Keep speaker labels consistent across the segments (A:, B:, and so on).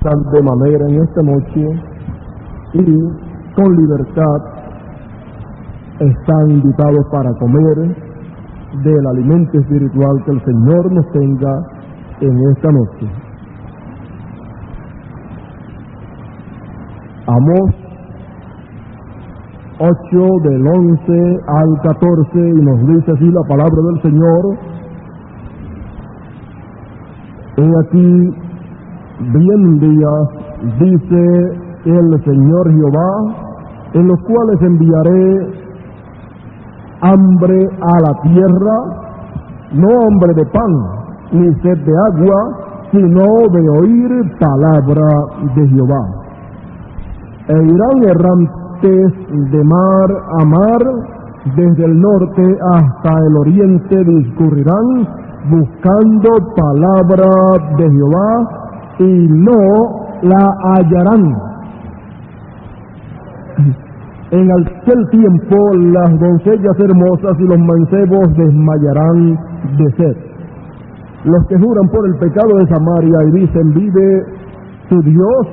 A: de manera en esta noche y con libertad están invitados para comer del alimento espiritual que el Señor nos tenga en esta noche. Amós 8 del 11 al 14 y nos dice así la palabra del Señor: He aquí, bien días, dice el Señor Jehová, en los cuales enviaré hambre a la tierra, no hambre de pan, ni sed de agua, sino de oír palabra de Jehová. E irán errantes de mar a mar, desde el norte hasta el oriente discurrirán, buscando palabra de Jehová, y no la hallarán. En aquel tiempo las doncellas hermosas y los mancebos desmayarán de sed. Los que juran por el pecado de Samaria y dicen: vive tu Dios,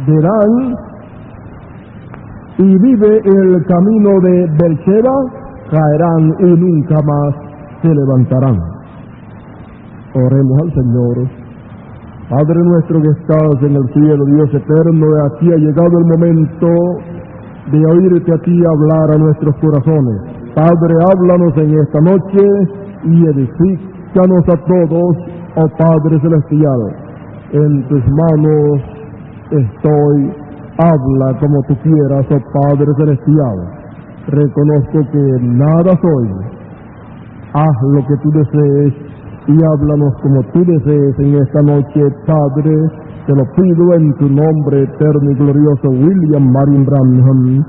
A: dirán, y vive el camino de Beersheba, caerán y nunca más se levantarán. Oremos al Señor. Padre nuestro que estás en el cielo, Dios eterno, aquí ha llegado el momento de oírte a ti hablar a nuestros corazones. Padre, háblanos en esta noche y edifícanos a todos, oh Padre celestial. En tus manos estoy. Habla como tú quieras, oh Padre celestial. Reconozco que nada soy. Haz lo que tú desees y háblanos como tú desees en esta noche, Padre. Te lo pido en tu nombre eterno y glorioso, William Marion Branham,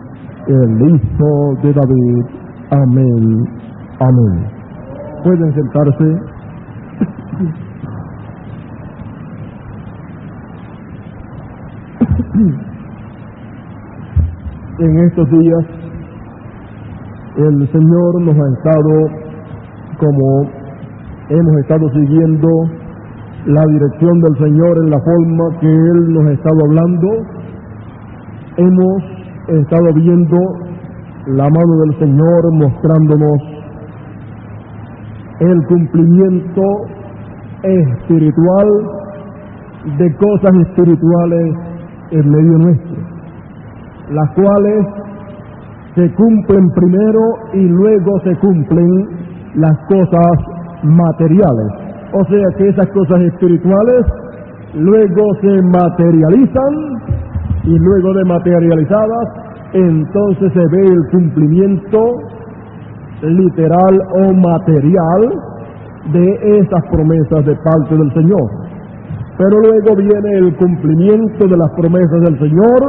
A: el Hijo de David. Amén. Amén. Pueden sentarse. En estos días el Señor nos ha estado, como hemos estado siguiendo la dirección del Señor en la forma que Él nos ha estado hablando, hemos estado viendo la mano del Señor mostrándonos el cumplimiento espiritual de cosas espirituales en medio nuestro, las cuales se cumplen primero y luego se cumplen las cosas materiales. O sea que esas cosas espirituales luego se materializan y luego de materializadas, entonces se ve el cumplimiento literal o material de esas promesas de parte del Señor. Pero luego viene el cumplimiento de las promesas del Señor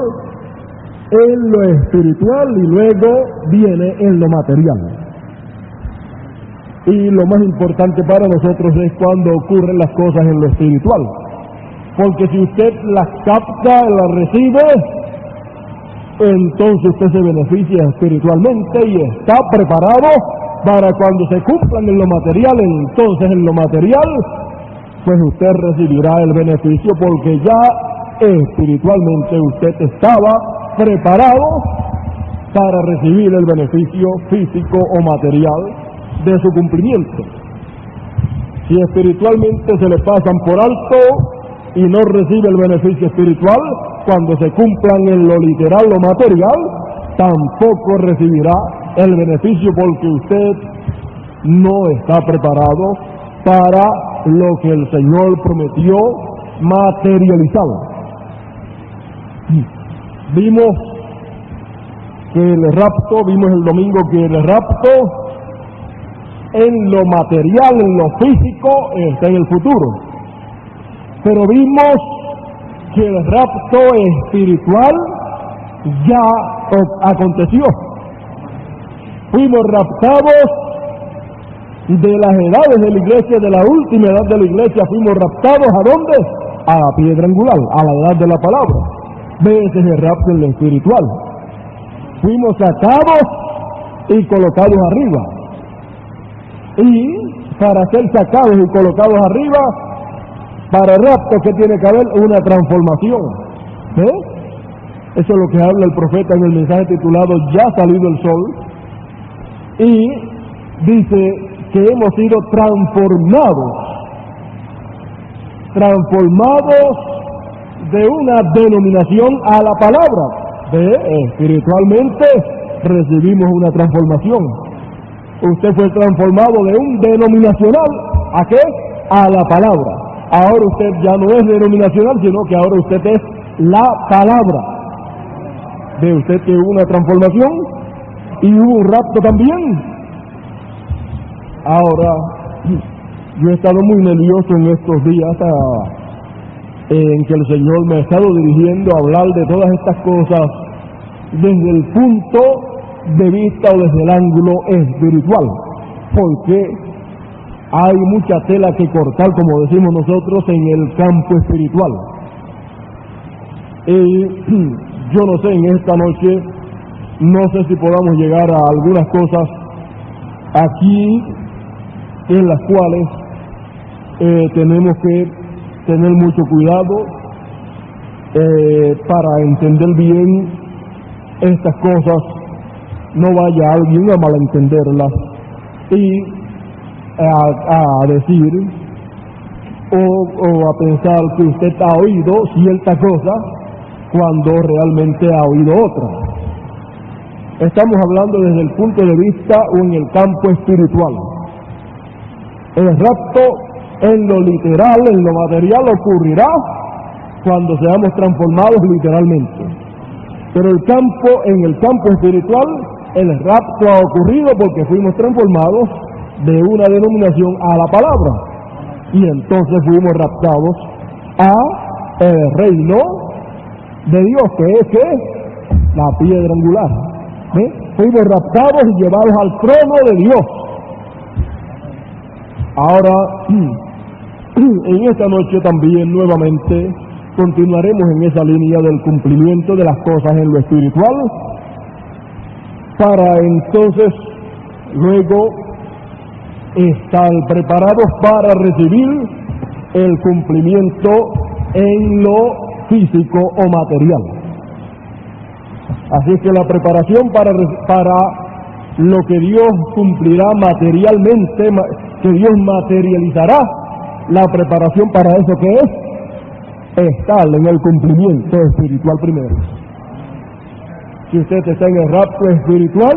A: en lo espiritual y luego viene en lo material. Y lo más importante para nosotros es cuando ocurren las cosas en lo espiritual, porque si usted las capta, las recibe, entonces usted se beneficia espiritualmente y está preparado para cuando se cumplan en lo material. Entonces en lo material pues usted recibirá el beneficio, porque ya espiritualmente usted estaba preparado para recibir el beneficio físico o material de su cumplimiento. Si espiritualmente se le pasan por alto y no recibe el beneficio espiritual, cuando se cumplan en lo literal, lo material, tampoco recibirá el beneficio, porque usted no está preparado para lo que el Señor prometió materializado. Vimos el domingo que el rapto en lo material, en lo físico, está en el futuro. Pero vimos que el rapto espiritual ya aconteció. Fuimos raptados de las edades de la iglesia, de la última edad de la iglesia, fuimos raptados ¿a dónde? A la piedra angular, a la edad de la palabra. Ese es el rapto en lo espiritual. Fuimos sacados y colocados arriba. Y para ser sacados y colocados arriba, Para el rapto, ¿qué tiene que haber? Una transformación. Eso es lo que habla el profeta en el mensaje titulado Ya ha salido el sol. Y dice que hemos sido transformados de una denominación a la palabra. Espiritualmente recibimos una transformación. Usted fue transformado de un denominacional, ¿a qué? A la palabra. Ahora usted ya no es denominacional, sino que ahora usted es la palabra. ¿Ve usted que hubo una transformación? Y hubo un rapto también. Ahora, yo he estado muy nervioso en estos días en que el Señor me ha estado dirigiendo a hablar de todas estas cosas desde el punto de vista o desde el ángulo espiritual, porque hay mucha tela que cortar, como decimos nosotros, en el campo espiritual. Y yo no sé, en esta noche, no sé si podamos llegar a algunas cosas aquí en las cuales tenemos que tener mucho cuidado para entender bien estas cosas. No vaya alguien a malentenderlas y a decir o a pensar que usted ha oído cierta cosa cuando realmente ha oído otra. Estamos hablando desde el punto de vista o en el campo espiritual. El rapto en lo literal, en lo material, ocurrirá cuando seamos transformados literalmente. Pero en el campo espiritual, el rapto ha ocurrido porque fuimos transformados de una denominación a la palabra. Y entonces fuimos raptados a el reino de Dios, que es ¿qué? La piedra angular. Fuimos raptados y llevados al trono de Dios. Ahora, en esta noche también nuevamente continuaremos en esa línea del cumplimiento de las cosas en lo espiritual, para entonces luego estar preparados para recibir el cumplimiento en lo físico o material. Así es que la preparación para lo que Dios cumplirá materialmente, que Dios materializará, la preparación para eso que es estar en el cumplimiento espiritual primero. Si usted está en el rapto espiritual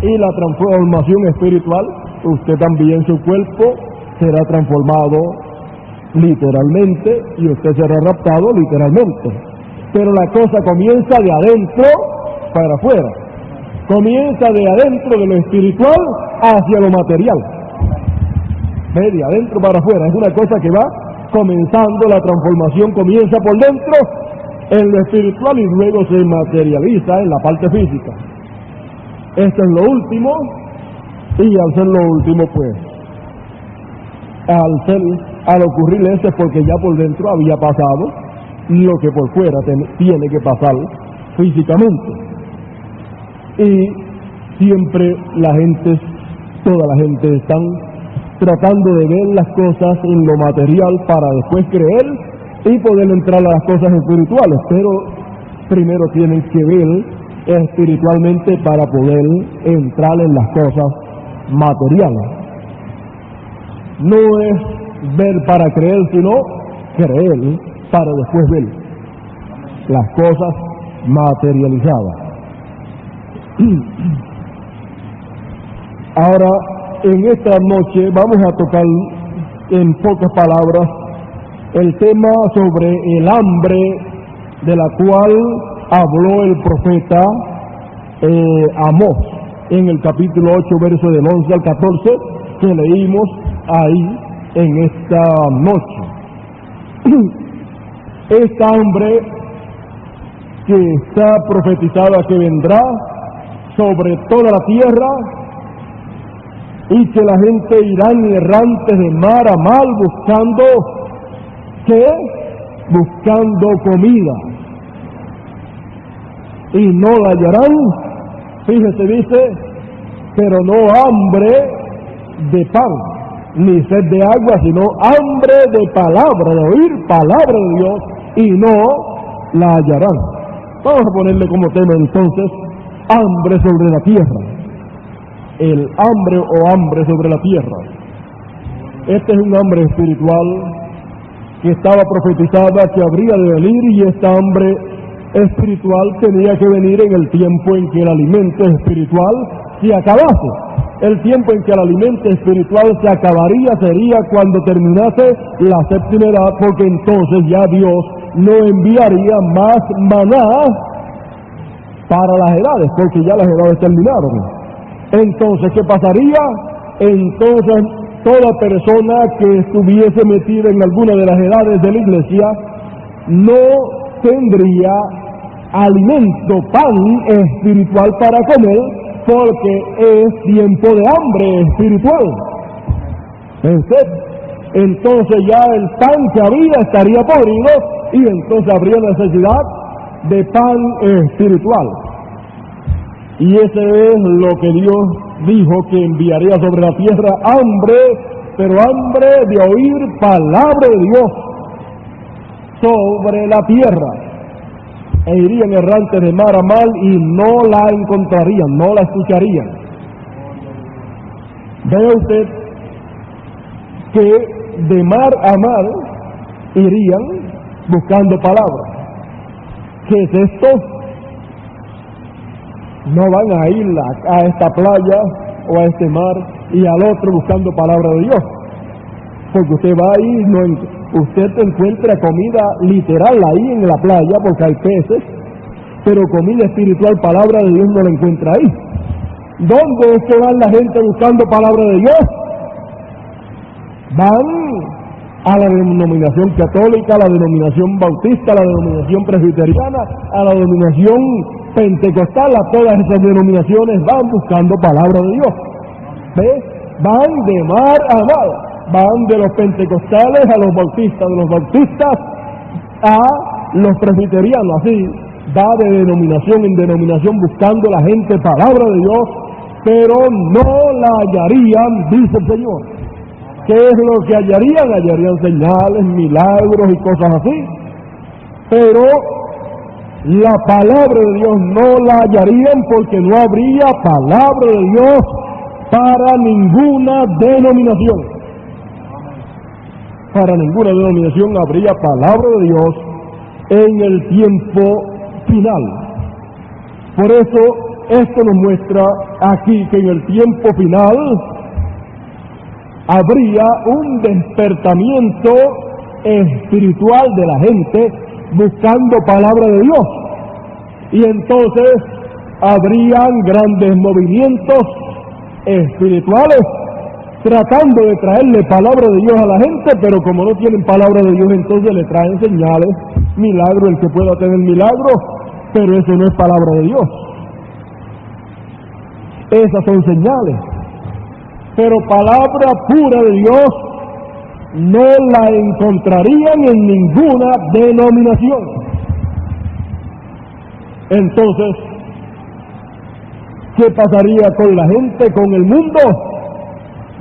A: y la transformación espiritual, usted también, su cuerpo será transformado literalmente y usted será raptado literalmente. Pero la cosa comienza de adentro para afuera. Comienza de adentro de lo espiritual hacia lo material. De adentro para afuera. Es una cosa que va comenzando, la transformación comienza por dentro en lo espiritual y luego se materializa en la parte física. Esto es lo último, y al ser lo último, pues, al ocurrir eso es porque ya por dentro había pasado lo que por fuera tiene que pasar físicamente. Y siempre toda la gente están tratando de ver las cosas en lo material para después creer y poder entrar a las cosas espirituales, pero primero tienen que ver espiritualmente para poder entrar en las cosas materiales. No es ver para creer, sino creer para después ver las cosas materializadas. Ahora, en esta noche vamos a tocar en pocas palabras el tema sobre el hambre de la cual habló el profeta Amós en el capítulo 8, verso del 11 al 14, que leímos ahí en esta noche. Esta hambre que está profetizada que vendrá sobre toda la tierra, y que la gente irán errantes de mar a mar buscando, ¿qué? Buscando comida, y no la hallarán. Fíjese, dice, pero no hambre de pan, ni sed de agua, sino hambre de palabra, de oír palabra de Dios, y no la hallarán. Vamos a ponerle como tema entonces, hambre sobre la tierra. El hambre o hambre sobre la tierra. Este es un hambre espiritual que estaba profetizada que habría de venir, y esta hambre espiritual tenía que venir en el tiempo en que el alimento espiritual se acabase. El tiempo en que el alimento espiritual se acabaría sería cuando terminase la séptima edad, porque entonces ya Dios no enviaría más maná para las edades, porque ya las edades terminaron. Entonces, ¿qué pasaría? Entonces, toda persona que estuviese metida en alguna de las edades de la iglesia no tendría alimento, pan espiritual para comer, porque es tiempo de hambre espiritual. Entonces ya el pan que había estaría podrido, y entonces habría necesidad de pan espiritual. Y ese es lo que Dios dijo que enviaría sobre la tierra: hambre, pero hambre de oír palabra de Dios sobre la tierra. E irían errantes de mar a mar y no la encontrarían, no la escucharían. Vea usted que de mar a mar irían buscando palabras. ¿Qué es esto? No van a ir a esta playa o a este mar y al otro buscando palabra de Dios, porque usted va ahí, usted encuentra comida literal ahí en la playa porque hay peces, pero comida espiritual, palabra de Dios, no la encuentra ahí. ¿Dónde es que van la gente buscando palabra de Dios? Van a la denominación católica, a la denominación bautista, a la denominación presbiteriana, a la denominación pentecostal, a todas esas denominaciones van buscando palabra de Dios. ¿Ve? Van de mar a mar, van de los pentecostales a los bautistas, de los bautistas a los presbiterianos, así, va de denominación en denominación buscando la gente palabra de Dios, pero no la hallarían, dice el Señor. ¿Qué es lo que hallarían? Hallarían señales, milagros y cosas así, pero la palabra de Dios no la hallarían, porque no habría palabra de Dios para ninguna denominación. Para ninguna denominación habría palabra de Dios en el tiempo final. Por eso esto nos muestra aquí que en el tiempo final habría un despertamiento espiritual de la gente buscando palabra de Dios, y entonces habrían grandes movimientos espirituales tratando de traerle palabra de Dios a la gente, pero como no tienen palabra de Dios, entonces le traen señales, milagros, el que pueda tener milagros, pero eso no es palabra de Dios. Esas son señales, pero palabra pura de Dios no la encontrarían en ninguna denominación. Entonces, ¿qué pasaría con la gente, con el mundo?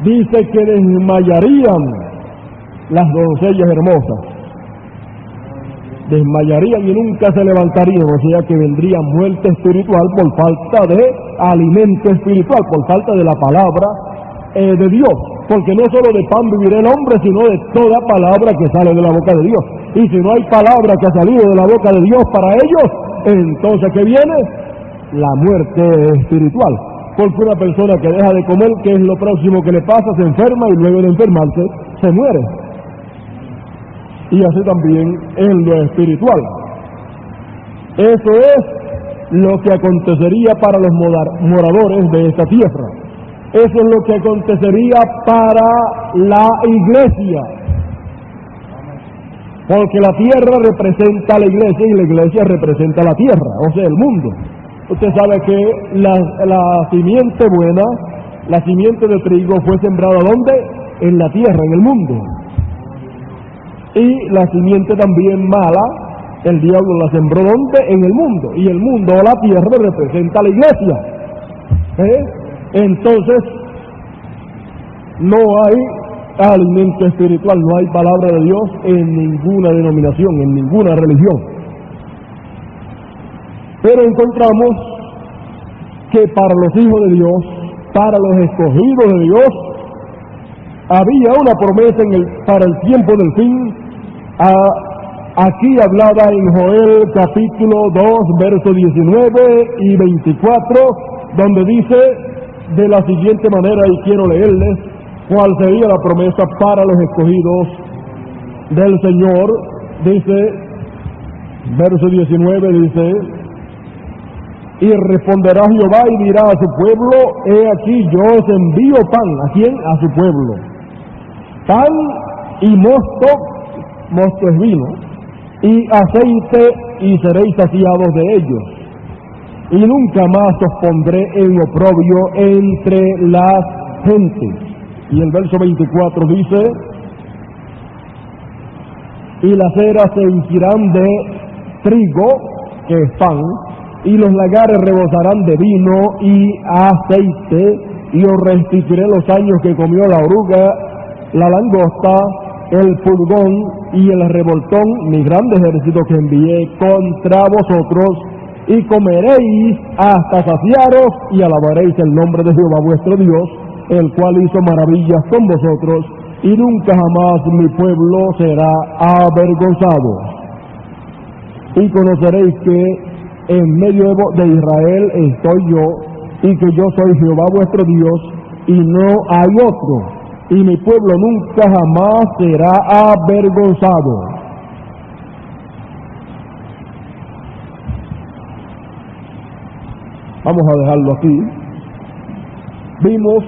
A: Dice que desmayarían las doncellas hermosas, desmayarían y nunca se levantarían, o sea que vendría muerte espiritual por falta de alimento espiritual, por falta de la palabra de Dios, porque no solo de pan vivirá el hombre, sino de toda palabra que sale de la boca de Dios. Y si no hay palabra que ha salido de la boca de Dios para ellos, entonces ¿qué viene? La muerte espiritual. Porque una persona que deja de comer, ¿qué es lo próximo que le pasa? Se enferma, y luego de enfermarse se muere. Y así también en lo espiritual. Eso es lo que acontecería para los moradores de esta tierra. Eso es lo que acontecería para la iglesia. Porque la tierra representa a la iglesia y la iglesia representa a la tierra, o sea, el mundo. Usted sabe que la simiente buena, la simiente de trigo, fue sembrada ¿dónde? En la tierra, en el mundo. Y la simiente también mala, el diablo la sembró ¿dónde? En el mundo. Y el mundo o la tierra representa a la iglesia. Entonces, no hay alimento espiritual, no hay palabra de Dios en ninguna denominación, en ninguna religión. Pero encontramos que para los hijos de Dios, para los escogidos de Dios, había una promesa para el tiempo del fin, aquí hablada en Joel capítulo 2, versos 19 y 24, donde dice de la siguiente manera, y quiero leerles cuál sería la promesa para los escogidos del Señor. Dice, verso 19 dice: y responderá Jehová y dirá a su pueblo, he aquí yo os envío pan. ¿A quién? A su pueblo. Pan y mosto es vino, y aceite, y seréis saciados de ellos. Y nunca más os pondré en oprobio entre las gentes. Y el verso 24 dice: y las eras se henchirán de trigo, que es pan, y los lagares rebosarán de vino y aceite, y os restituiré los años que comió la oruga, la langosta, el pulgón y el revoltón, mi grande ejército que envié contra vosotros, y comeréis hasta saciaros, y alabaréis el nombre de Jehová vuestro Dios, el cual hizo maravillas con vosotros, y nunca jamás mi pueblo será avergonzado. Y conoceréis que en medio de Israel estoy yo, y que yo soy Jehová vuestro Dios, y no hay otro, y mi pueblo nunca jamás será avergonzado. Vamos a dejarlo aquí. Vimos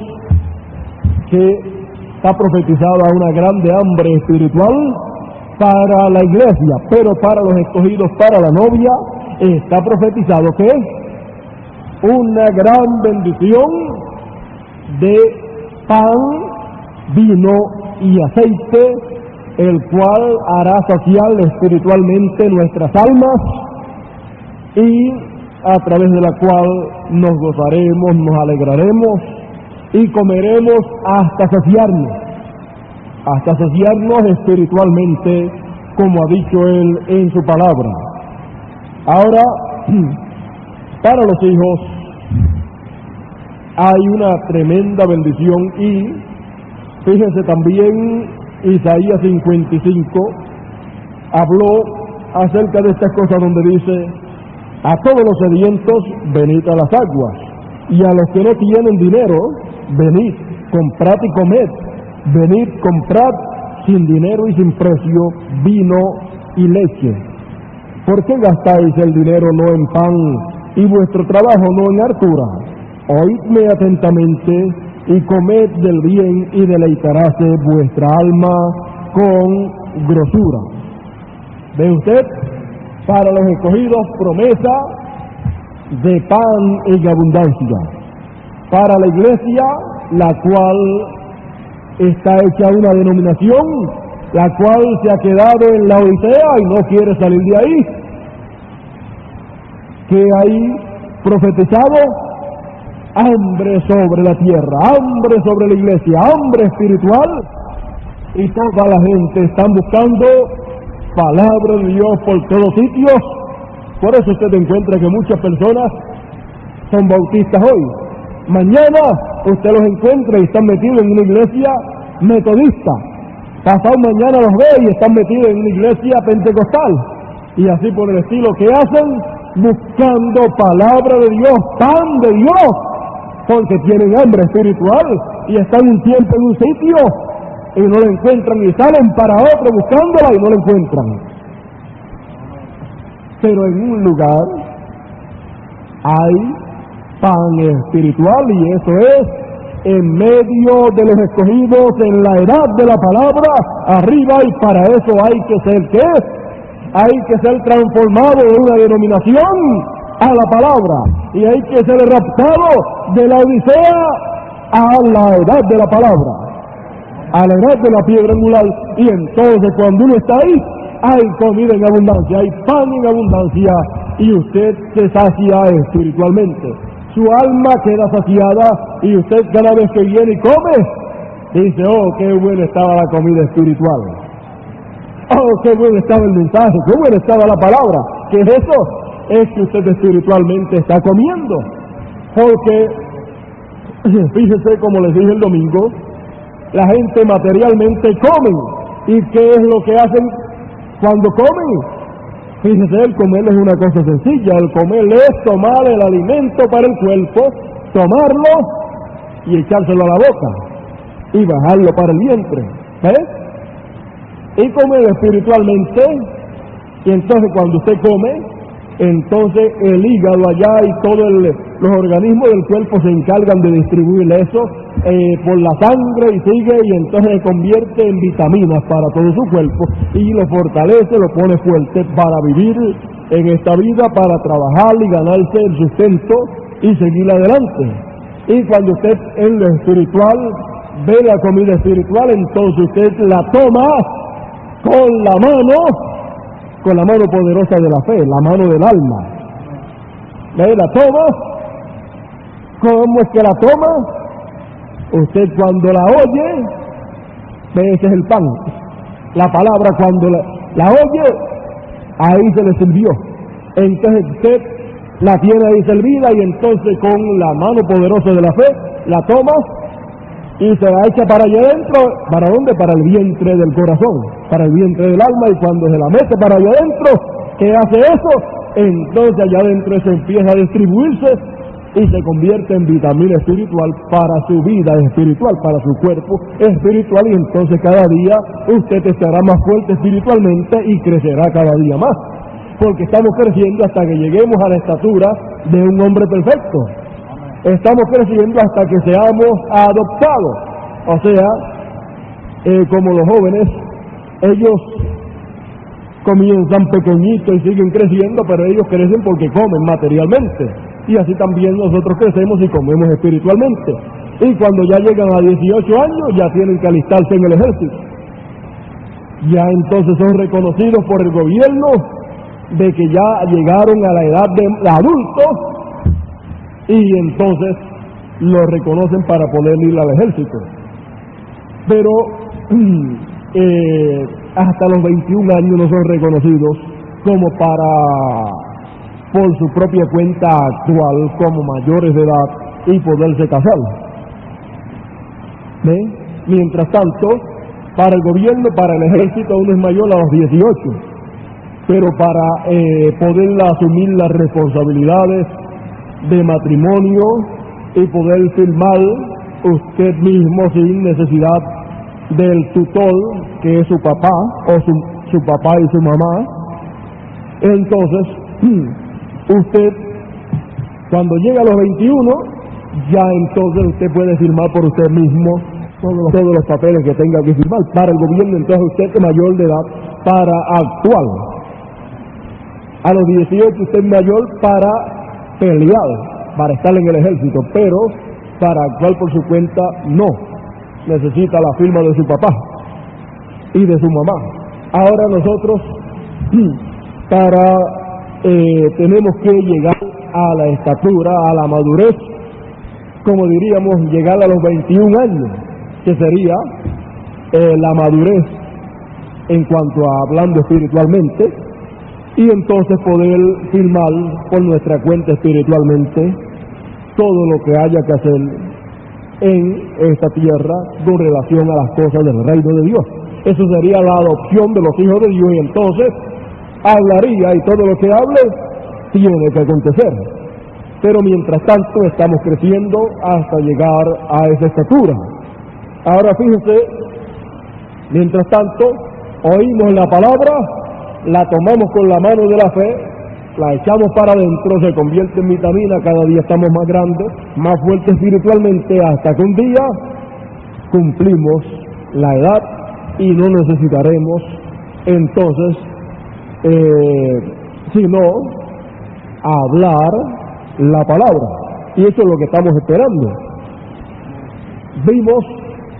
A: que está profetizada una grande hambre espiritual para la iglesia, pero para los escogidos, para la novia, está profetizado que una gran bendición de pan, vino y aceite, el cual hará saciar espiritualmente nuestras almas, y a través de la cual nos gozaremos, nos alegraremos y comeremos hasta saciarnos espiritualmente, como ha dicho Él en su palabra. Ahora, para los hijos hay una tremenda bendición, y fíjense también, Isaías 55 habló acerca de estas cosas, donde dice: a todos los sedientos, venid a las aguas, y a los que no tienen dinero, venid, comprad y comed. Venid, comprad sin dinero y sin precio vino y leche. ¿Por qué gastáis el dinero no en pan y vuestro trabajo no en hartura? Oídme atentamente y comed del bien, y deleitaráse vuestra alma con grosura. ¿Ve usted? Para los escogidos, promesa de pan en abundancia. Para la iglesia, la cual está hecha una denominación, la cual se ha quedado en la Odisea y no quiere salir de ahí, que hay profetizado hambre sobre la tierra, hambre sobre la iglesia, hambre espiritual, y toda la gente están buscando palabra de Dios por todos sitios. Por eso usted encuentra que muchas personas son bautistas hoy. Mañana usted los encuentra y están metidos en una iglesia metodista. Pasado mañana los ve y están metidos en una iglesia pentecostal. Y así por el estilo. ¿Qué hacen? Buscando palabra de Dios, pan de Dios, porque tienen hambre espiritual y están un tiempo en un sitio y no la encuentran, y salen para otro buscándola y no la encuentran. Pero en un lugar hay pan espiritual, y eso es en medio de los escogidos, en la edad de la palabra, arriba, y para eso hay que ser, ¿qué? Hay que ser transformado de una denominación a la palabra, y hay que ser raptado de la Odisea a la edad de la palabra, a la edad de la piedra angular. Y entonces, cuando uno está ahí, hay comida en abundancia, hay pan en abundancia, y usted se sacia espiritualmente. Su alma queda saciada, y usted cada vez que viene y come, dice, oh, qué buena estaba la comida espiritual. Oh, qué bueno estaba el mensaje, qué buena estaba la palabra. ¿Qué es eso? Es que usted espiritualmente está comiendo. Porque, fíjese, como les dije el domingo, la gente materialmente come. ¿Y qué es lo que hacen cuando comen? Fíjese, el comer es una cosa sencilla. El comer es tomar el alimento para el cuerpo, tomarlo y echárselo a la boca y bajarlo para el vientre. ¿Ves? Y comer espiritualmente. Y entonces cuando usted come, entonces el hígado allá y todos los organismos del cuerpo se encargan de distribuir eso por la sangre y sigue, y entonces se convierte en vitaminas para todo su cuerpo y lo fortalece, lo pone fuerte para vivir en esta vida, para trabajar y ganarse el sustento y seguir adelante. Y cuando usted en lo espiritual ve la comida espiritual, entonces usted la toma con la mano poderosa de la fe, la mano del alma. ¿Ve? La toma. ¿Cómo es que la toma? Usted cuando la oye, ve, ese es el pan. La palabra cuando la oye, ahí se le sirvió. Entonces usted la tiene ahí servida y entonces con la mano poderosa de la fe, la toma y se la echa para allá adentro. ¿Para dónde? Para el vientre del corazón, para el vientre del alma. Y cuando se la mete para allá adentro, ¿qué hace eso? Entonces allá adentro se empieza a distribuirse y se convierte en vitamina espiritual para su vida espiritual, para su cuerpo espiritual. Y entonces cada día usted estará más fuerte espiritualmente y crecerá cada día más, porque estamos creciendo hasta que lleguemos a la estatura de un hombre perfecto. Estamos creciendo hasta que seamos adoptados. O sea, como los jóvenes, ellos comienzan pequeñitos y siguen creciendo, pero ellos crecen porque comen materialmente. Y así también nosotros crecemos y comemos espiritualmente. Y cuando ya llegan a 18 años, ya tienen que alistarse en el ejército. Ya entonces son reconocidos por el gobierno de que ya llegaron a la edad de adultos, y entonces lo reconocen para poder ir al ejército. Pero hasta los 21 años no son reconocidos como por su propia cuenta actual, como mayores de edad y poderse casar. ¿Ve? Mientras tanto, para el gobierno, para el ejército, uno es mayor a los 18, pero para poder asumir las responsabilidades de matrimonio y poder firmar usted mismo sin necesidad del tutor, que es su papá o su papá y su mamá, entonces usted cuando llega a los 21 ya entonces usted puede firmar por usted mismo todos los papeles que tenga que firmar para el gobierno. Entonces usted es mayor de edad para actuar. A los 18 usted es mayor para pelear, para estar en el ejército, pero para actuar por su cuenta no. Necesita la firma de su papá y de su mamá. Ahora nosotros tenemos que llegar a la estatura, a la madurez, como diríamos, llegar a los 21 años, que sería la madurez en cuanto a hablando espiritualmente, y entonces poder firmar por nuestra cuenta espiritualmente todo lo que haya que hacer en esta tierra con relación a las cosas del reino de Dios. Eso sería la adopción de los hijos de Dios, y entonces hablaría, y todo lo que hable tiene que acontecer. Pero mientras tanto estamos creciendo hasta llegar a esa estatura. Ahora fíjense, mientras tanto oímos la palabra, la tomamos con la mano de la fe, la echamos para adentro, se convierte en vitamina, cada día estamos más grandes, más fuertes espiritualmente, hasta que un día cumplimos la edad y no necesitaremos entonces sino hablar la palabra. Y eso es lo que estamos esperando.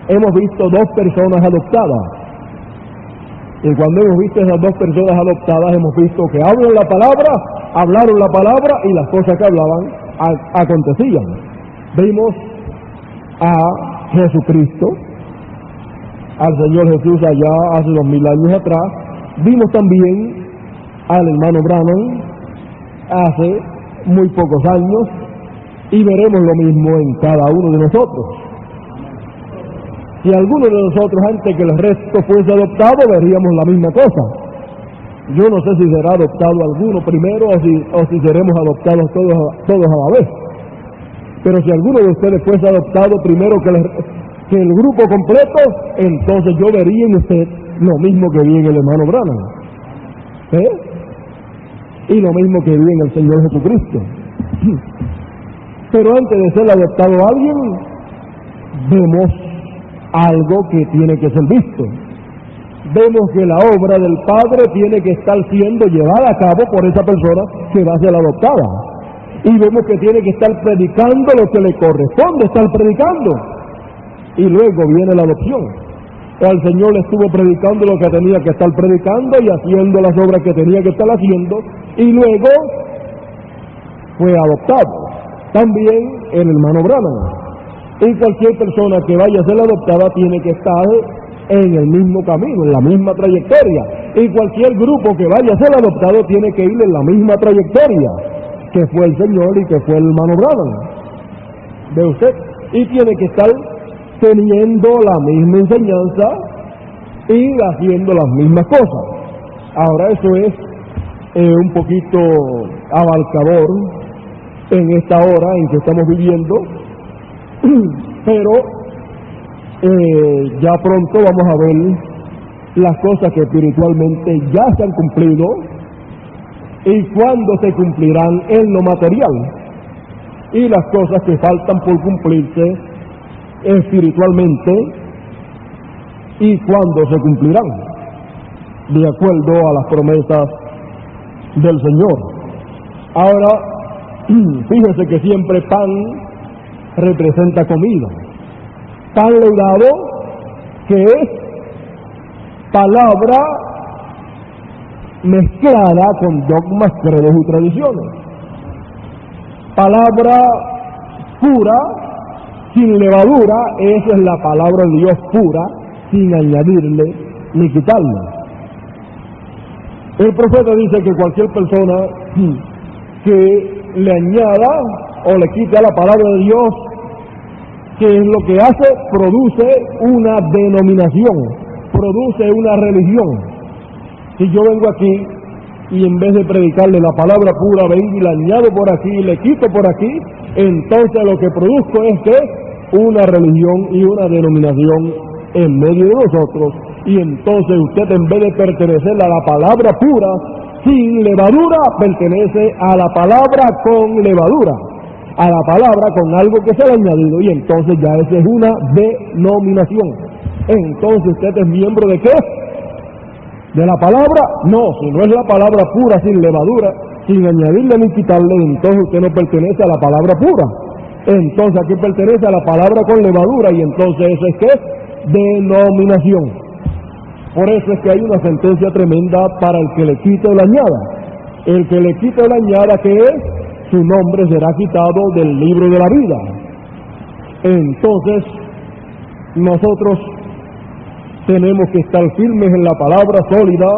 A: Hemos visto dos personas adoptadas, y cuando hemos visto esas dos personas adoptadas, hemos visto que hablaron la palabra, y las cosas que hablaban acontecían. Vimos a Jesucristo, al Señor Jesús allá hace 2000 años atrás, vimos también al hermano Branham hace muy pocos años, y veremos lo mismo en cada uno de nosotros. Si alguno de nosotros antes que el resto fuese adoptado, veríamos la misma cosa. Yo no sé si será adoptado alguno primero o si seremos adoptados todos a la vez. Pero si alguno de ustedes fuese adoptado primero que el grupo completo, entonces yo vería en usted lo mismo que vi en el hermano Branham. Y lo mismo que vi en el Señor Jesucristo. Pero antes de ser adoptado alguien, vemos algo que tiene que ser visto. Vemos que la obra del Padre tiene que estar siendo llevada a cabo por esa persona que va a ser adoptada. Y vemos que tiene que estar predicando lo que le corresponde estar predicando. Y luego viene la adopción. El Señor le estuvo predicando lo que tenía que estar predicando y haciendo las obras que tenía que estar haciendo. Y luego fue adoptado. También el hermano Branham. Y cualquier persona que vaya a ser adoptada tiene que estar en el mismo camino, en la misma trayectoria. Y cualquier grupo que vaya a ser adoptado tiene que ir en la misma trayectoria que fue el Señor y que fue el hermano Branham. ¿Ve usted? Y tiene que estar teniendo la misma enseñanza y haciendo las mismas cosas. Ahora eso es un poquito abarcador en esta hora en que estamos viviendo, pero ya pronto vamos a ver las cosas que espiritualmente ya se han cumplido y cuándo se cumplirán en lo material, y las cosas que faltan por cumplirse espiritualmente y cuándo se cumplirán de acuerdo a las promesas del Señor. Ahora, fíjese que siempre pan representa comida. Pan leudado, que es palabra mezclada con dogmas, credos y tradiciones. Palabra pura, sin levadura, esa es la palabra de Dios pura, sin añadirle ni quitarle. El profeta dice que cualquier persona que le añada o le quite a la palabra de Dios, que es lo que hace, produce una denominación, produce una religión. Si yo vengo aquí y en vez de predicarle la palabra pura, vengo y la añado por aquí y le quito por aquí, entonces lo que produzco es que una religión y una denominación en medio de nosotros, y entonces usted, en vez de pertenecer a la palabra pura sin levadura, pertenece a la palabra con levadura, a la palabra con algo que se le ha añadido, y entonces ya esa es una denominación. Entonces usted es miembro ¿de qué? ¿De la palabra? No, si no es la palabra pura sin levadura, sin añadirle ni quitarle, entonces usted no pertenece a la palabra pura. Entonces aquí pertenece a la palabra con levadura, y entonces eso es ¿qué? Denominación. Por eso es que hay una sentencia tremenda para el que le quite o le añada. El que le quite o le añada, ¿qué es? Su nombre será quitado del libro de la vida. Entonces, nosotros tenemos que estar firmes en la palabra sólida,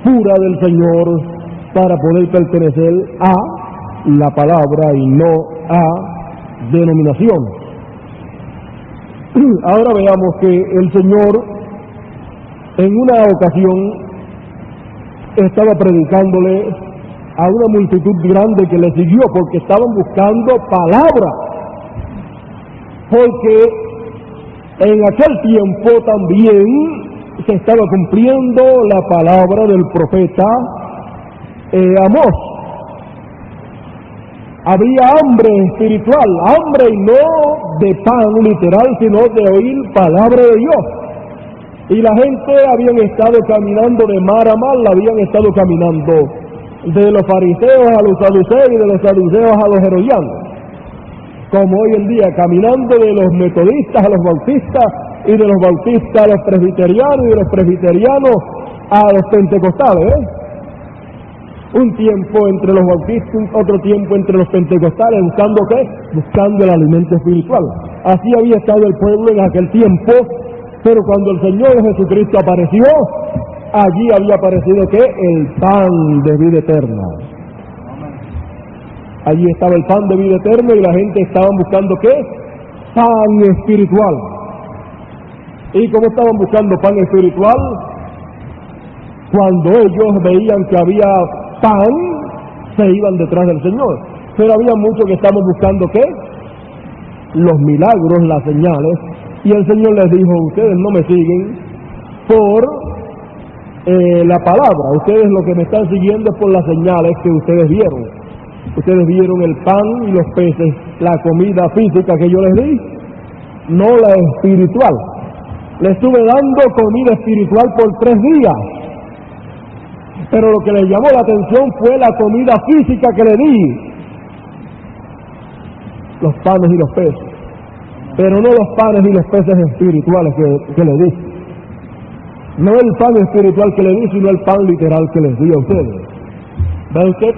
A: pura del Señor, para poder pertenecer a la palabra y no a denominación. Ahora veamos que el Señor en una ocasión estaba predicándole a una multitud grande que le siguió porque estaban buscando palabra, porque en aquel tiempo también se estaba cumpliendo la palabra del profeta Amós. Había hambre espiritual, hambre y no de pan literal, sino de oír palabra de Dios. Y la gente habían estado caminando de mar a mar, habían estado caminando de los fariseos a los saduceos y de los saduceos a los herodianos. Como hoy en día, caminando de los metodistas a los bautistas, y de los bautistas a los presbiterianos, y de los presbiterianos a los pentecostales, Un tiempo entre los bautistas, otro tiempo entre los pentecostales, buscando ¿qué? Buscando el alimento espiritual. Así había estado el pueblo en aquel tiempo, Pero cuando el Señor Jesucristo apareció, allí había aparecido ¿qué? El pan de vida eterna. Allí estaba el pan de vida eterna y la gente estaba buscando ¿qué? Pan espiritual. ¿Y cómo estaban buscando pan espiritual? Cuando ellos veían que había pan, se iban detrás del Señor. Pero había muchos que estaban buscando ¿qué? Los milagros, las señales. Y el Señor les dijo, ustedes no me siguen por la palabra. Ustedes lo que me están siguiendo es por las señales que ustedes vieron. Ustedes vieron el pan y los peces, la comida física que yo les di, no la espiritual. Les estuve dando comida espiritual por 3 días. Pero lo que les llamó la atención fue la comida física que le di. Los panes y los peces. Pero no los panes y los peces espirituales que le di. No el pan espiritual que le di, sino el pan literal que les di a ustedes. ¿Ve usted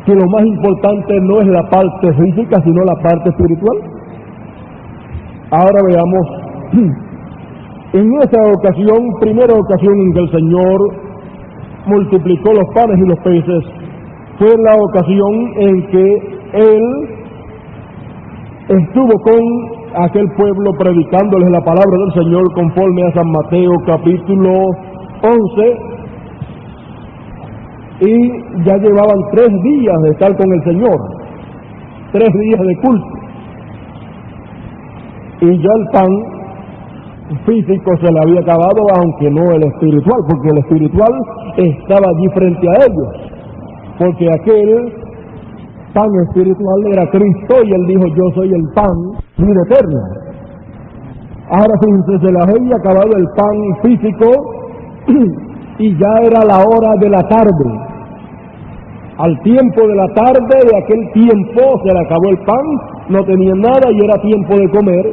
A: que lo más importante no es la parte física, sino la parte espiritual? Ahora veamos, en esa ocasión, primera ocasión en que el Señor multiplicó los panes y los peces, fue la ocasión en que Él estuvo con aquel pueblo predicándoles la palabra del Señor conforme a San Mateo capítulo 11, y ya llevaban 3 días de estar con el Señor, 3 días de culto, y ya el pan físico se le había acabado, aunque no el espiritual, porque el espiritual estaba allí frente a ellos, porque aquel pan espiritual era Cristo, y Él dijo, yo soy el pan vida eterna. Ahora fíjense, se les había acabado el pan físico y ya era la hora de la tarde. Al tiempo de la tarde de aquel tiempo se le acabó el pan, no tenían nada y era tiempo de comer,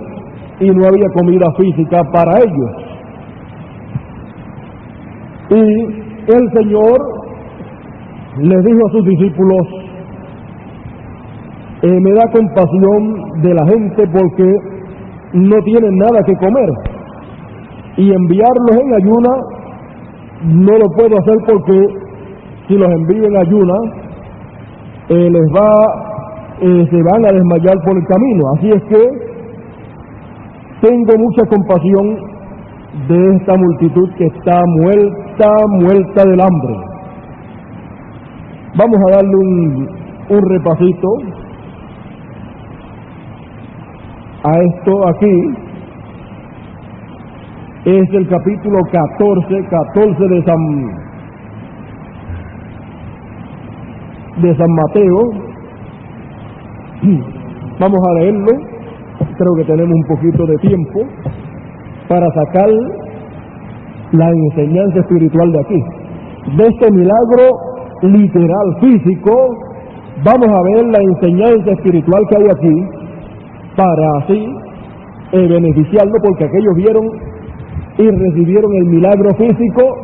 A: y no había comida física para ellos. Y el Señor les dijo a sus discípulos, me da compasión de la gente porque no tienen nada que comer, y enviarlos en ayuna no lo puedo hacer porque si los envío en ayuna se van a desmayar por el camino. Así es que tengo mucha compasión de esta multitud que está muerta del hambre. Vamos a darle un repasito a esto aquí. Es el capítulo 14 de San Mateo. Vamos a leerlo. Creo que tenemos un poquito de tiempo para sacar la enseñanza espiritual de aquí. De este milagro literal físico, vamos a ver la enseñanza espiritual que hay aquí, para así beneficiarlo, porque aquellos vieron y recibieron el milagro físico,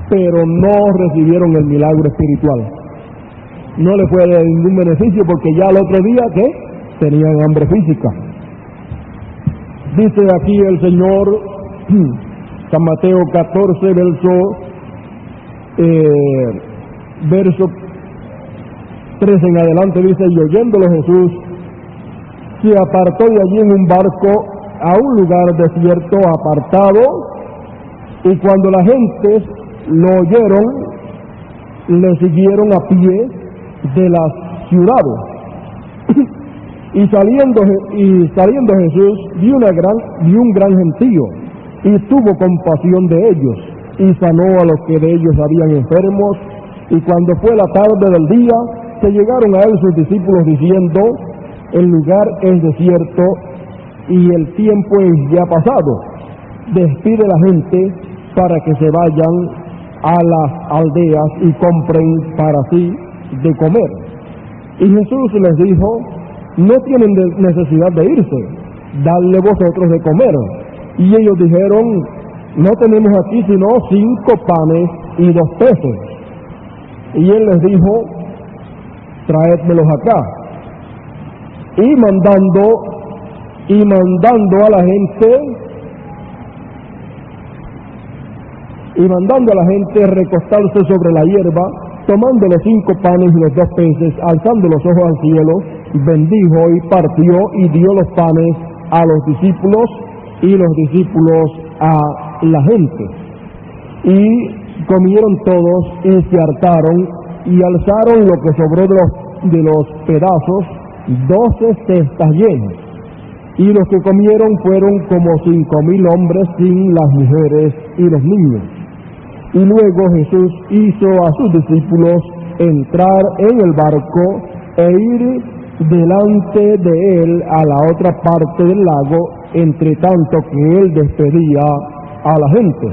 A: pero no recibieron el milagro espiritual. No le fue de ningún beneficio, porque ya al otro día, ¿qué? Tenían hambre física. Dice aquí el Señor, San Mateo 14, verso 3 en adelante, dice, y oyéndolo Jesús, se apartó de allí en un barco a un lugar desierto apartado, y cuando la gente lo oyeron, le siguieron a pie de las ciudades. Y saliendo Jesús vio un gran gentío, y tuvo compasión de ellos, y sanó a los que de ellos habían enfermos. Y cuando fue la tarde del día, se llegaron a él sus discípulos diciendo, el lugar es desierto y el tiempo es ya pasado. Despide la gente para que se vayan a las aldeas y compren para sí de comer. Y Jesús les dijo, no tienen necesidad de irse, dadle vosotros de comer. Y ellos dijeron, no tenemos aquí sino 5 panes y 2 peces. Y él les dijo, traédmelos acá. Y mandando a la gente, y mandando a la gente recostarse sobre la hierba, tomando los 5 panes y los 2 peces, alzando los ojos al cielo, bendijo y partió y dio los panes a los discípulos y los discípulos a la gente. Y comieron todos y se hartaron y alzaron lo que sobró de los pedazos, 12 cestas llenas. Y los que comieron fueron como 5,000 hombres sin las mujeres y los niños. Y luego Jesús hizo a sus discípulos entrar en el barco e ir delante de él a la otra parte del lago, entre tanto que él despedía a la gente.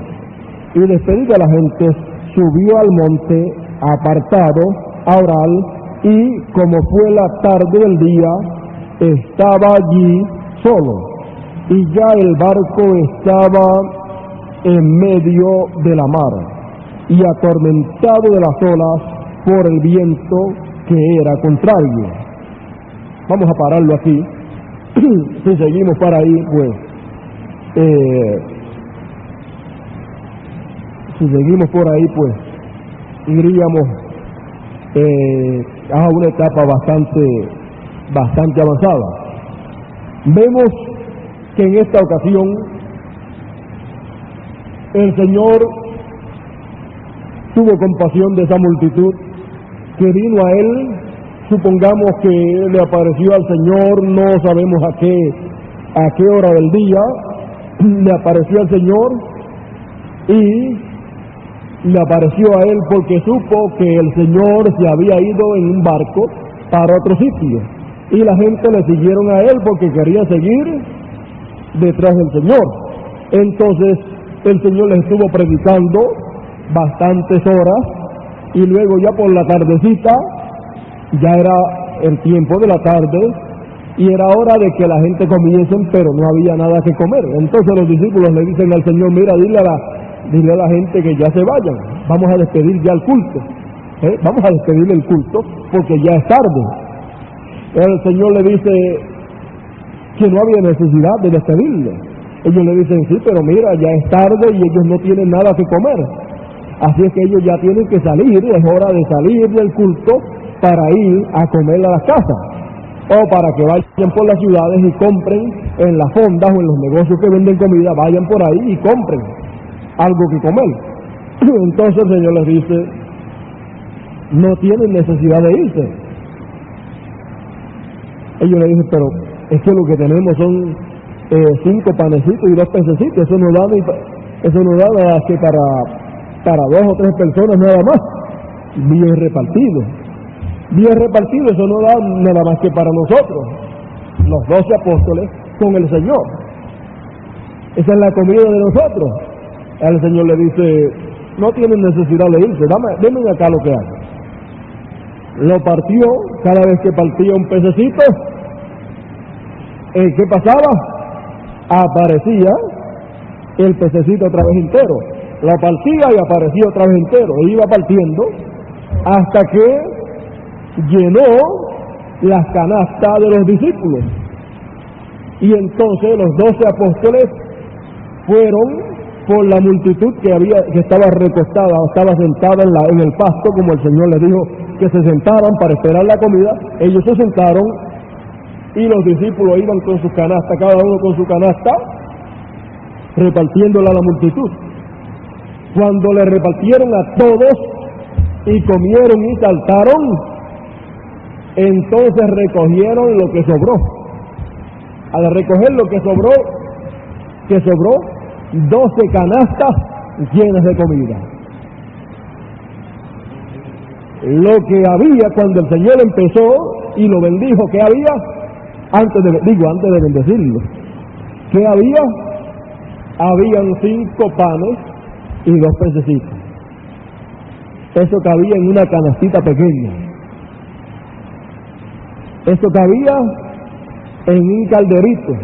A: Y despedida a la gente, subió al monte apartado a orar, y como fue la tarde del día, estaba allí solo, y ya el barco estaba en medio de la mar, y atormentado de las olas por el viento que era contrario. Vamos a pararlo aquí. Si seguimos para ahí, pues, si seguimos por ahí, pues, iríamos a una etapa bastante avanzada. Vemos que en esta ocasión el Señor tuvo compasión de esa multitud que vino a Él. Supongamos que le apareció al Señor, no sabemos a qué hora del día, le apareció al Señor y le apareció a él porque supo que el Señor se había ido en un barco para otro sitio. Y la gente le siguieron a él porque quería seguir detrás del Señor. Entonces el Señor les estuvo predicando bastantes horas, y luego ya por la tardecita, ya era el tiempo de la tarde, y era hora de que la gente comiesen, pero no había nada que comer. Entonces los discípulos le dicen al Señor: mira, dile a la gente que ya se vayan, vamos a despedir ya el culto, vamos a despedir el culto porque ya es tarde. El Señor le dice que no había necesidad de despedirle. Ellos le dicen: sí, pero mira, ya es tarde y ellos no tienen nada que comer, así es que ellos ya tienen que salir, es hora de salir del culto para ir a comer a las casas, o para que vayan por las ciudades y compren en las fondas o en los negocios que venden comida, vayan por ahí y compren algo que comer. Entonces el Señor les dice: no tienen necesidad de irse. Ellos le dicen: pero es que lo que tenemos son 5 panecitos y 2 pececitos, eso no da nada que para 2 o 3 personas nada más, bien repartido, eso no da nada más que para nosotros, los 12 apóstoles con el Señor. Esa es la comida de nosotros. El Señor le dice: no tienen necesidad de irse, denme acá lo que hago. Lo partió. Cada vez que partía un pececito, ¿qué pasaba? Aparecía el pececito otra vez entero. Lo partía y aparecía otra vez entero. E iba partiendo hasta que llenó las canastas de los discípulos. Y entonces los 12 apóstoles fueron por la multitud que estaba recostada, estaba sentada en el pasto, como el Señor les dijo que se sentaran para esperar la comida. Ellos se sentaron y los discípulos iban con sus canastas, cada uno con su canasta, repartiéndola a la multitud. Cuando le repartieron a todos y comieron y saltaron, entonces recogieron lo que sobró. Al recoger lo que sobró 12 canastas llenas de comida. Lo que había cuando el Señor empezó y lo bendijo, ¿qué había? Antes de bendecirlo, ¿qué había? Habían 5 panes y 2 pececitos. Eso cabía en una canastita pequeña. Eso cabía en un calderito.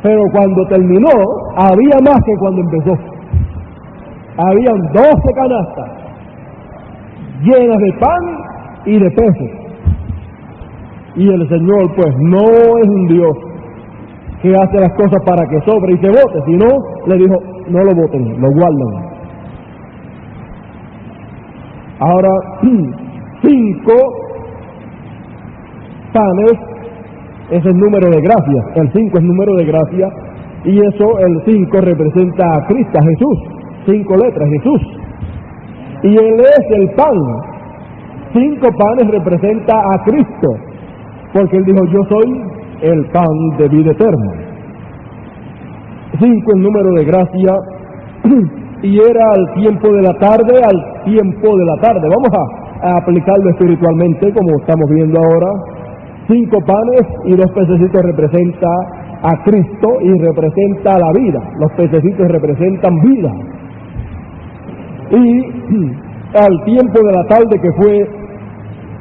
A: Pero cuando terminó, había más que cuando empezó. Habían 12 canastas llenas de pan y de peces. Y el Señor, pues, no es un Dios que hace las cosas para que sobre y se bote, sino le dijo: no lo boten, lo guardan. Ahora, 5 panes es el número de gracia, el 5 es número de gracia, y eso, el 5 representa a Cristo, a Jesús, 5 letras, Jesús, y Él es el pan. 5 panes representa a Cristo, porque Él dijo, yo soy el pan de vida eterna. 5 es número de gracia, y era al tiempo de la tarde, al tiempo de la tarde. Vamos a aplicarlo espiritualmente, como estamos viendo ahora. 5 panes y 2 pececitos representa a Cristo y representa la vida. Los pececitos representan vida. Y al tiempo de la tarde, que fue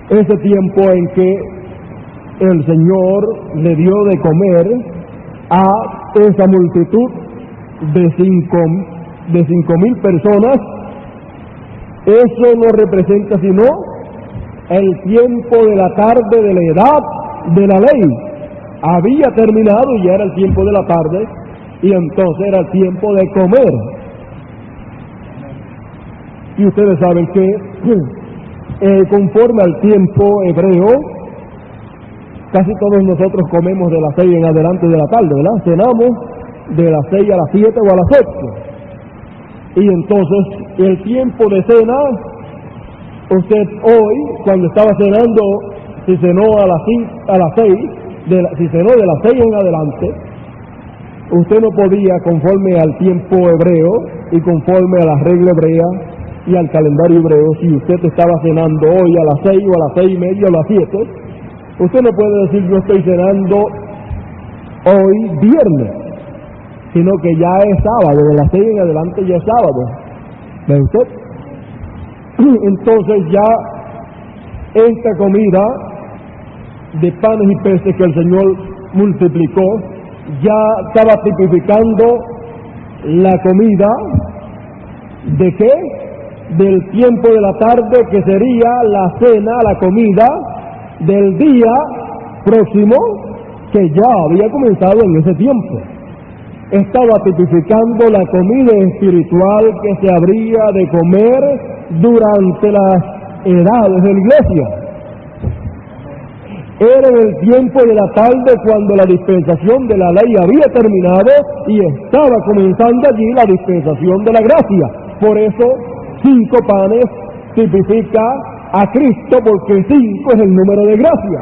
A: ese tiempo en que el Señor le dio de comer a esa multitud de 5,000 personas, eso no representa sino el tiempo de la tarde de la edad de la ley. Había terminado y ya era el tiempo de la tarde, y entonces era el tiempo de comer. Y ustedes saben que conforme al tiempo hebreo, casi todos nosotros comemos de las 6 en adelante de la tarde, ¿verdad? Cenamos de las 6 a las 7 o a las 8. Y entonces el tiempo de cena, usted hoy, cuando estaba cenando, si cenó a las 6, si cenó de las 6 en adelante, usted no podía, conforme al tiempo hebreo y conforme a la regla hebrea y al calendario hebreo, si usted estaba cenando hoy a las 6 o a las 6:30 o a las 7, usted no puede decir yo estoy cenando hoy viernes, sino que ya es sábado, de las 6 en adelante ya es sábado. ¿Ve usted? Entonces ya esta comida de panes y peces que el Señor multiplicó, ya estaba tipificando la comida ¿de qué? Del tiempo de la tarde, que sería la cena, la comida del día próximo, que ya había comenzado en ese tiempo. Estaba tipificando la comida espiritual que se habría de comer durante las edades de la iglesia. Era en el tiempo de la tarde cuando la dispensación de la ley había terminado y estaba comenzando allí la dispensación de la gracia. Por eso 5 panes tipifica a Cristo, porque 5 es el número de gracia.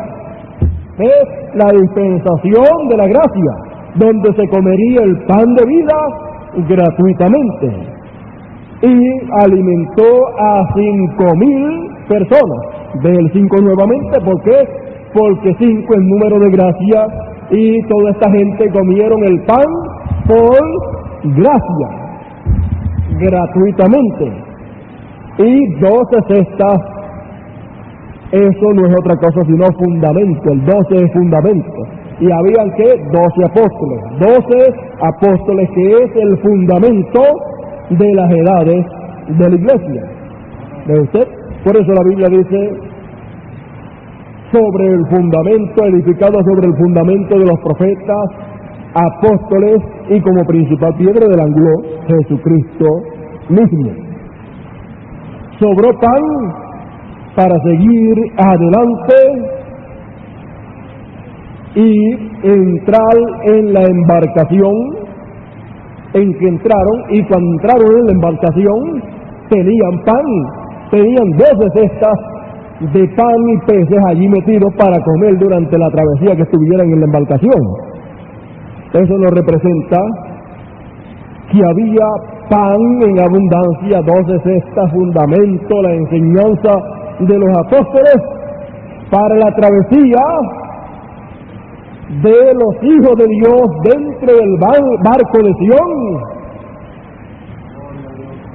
A: Es la dispensación de la gracia, donde se comería el pan de vida gratuitamente. Y alimentó a 5,000 personas. Ve el 5 nuevamente, ¿por qué? Porque 5 es número de gracia, y toda esta gente comieron el pan por gracia, gratuitamente. Y 12 cestas, eso no es otra cosa sino fundamento. El 12 es fundamento. Y habían que 12 apóstoles, que es el fundamento de las edades de la iglesia. ¿Ve usted? Por eso la Biblia dice, sobre el fundamento, edificado sobre el fundamento de los profetas, apóstoles, y como principal piedra del ángulo, Jesucristo mismo. Sobró pan para seguir adelante y entrar en la embarcación en que entraron, y cuando entraron en la embarcación tenían pan, tenían 12 cestas de pan y peces allí metidos para comer durante la travesía que estuvieran en la embarcación. Eso nos representa que había pan en abundancia, 12 cestas, fundamento, la enseñanza de los apóstoles para la travesía de los hijos de Dios dentro del barco de Sion,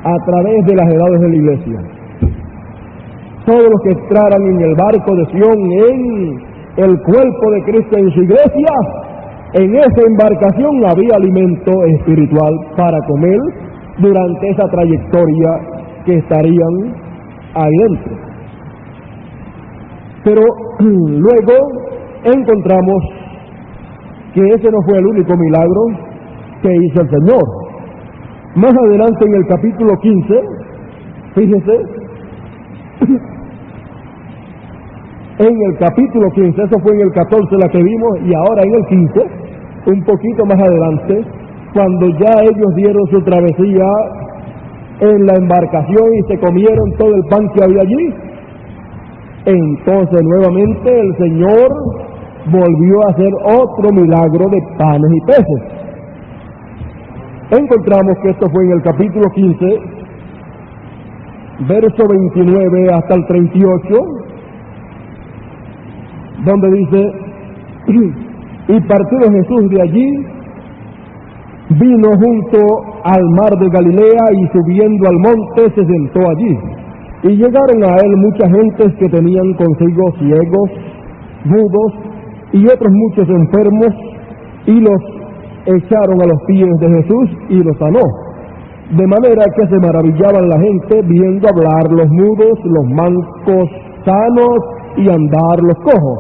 A: a través de las edades de la iglesia. Todos los que entraran en el barco de Sion, en el cuerpo de Cristo, en su iglesia, en esa embarcación había alimento espiritual para comer durante esa trayectoria que estarían ahí dentro. Pero luego encontramos que ese no fue el único milagro que hizo el Señor. Más adelante en el capítulo 15, fíjese, En el capítulo 15, eso fue en el 14 la que vimos, y ahora en el 15, un poquito más adelante, cuando ya ellos dieron su travesía en la embarcación y se comieron todo el pan que había allí, entonces nuevamente el Señor volvió a hacer otro milagro de panes y peces. Encontramos que esto fue en el capítulo 15, verso 29 hasta el 38, donde dice: y partido Jesús de allí, vino junto al mar de Galilea, y subiendo al monte se sentó allí. Y llegaron a él muchas gentes que tenían consigo ciegos, mudos y otros muchos enfermos, y los echaron a los pies de Jesús y los sanó. De manera que se maravillaban la gente viendo hablar los mudos, los mancos sanos, y andar los cojos,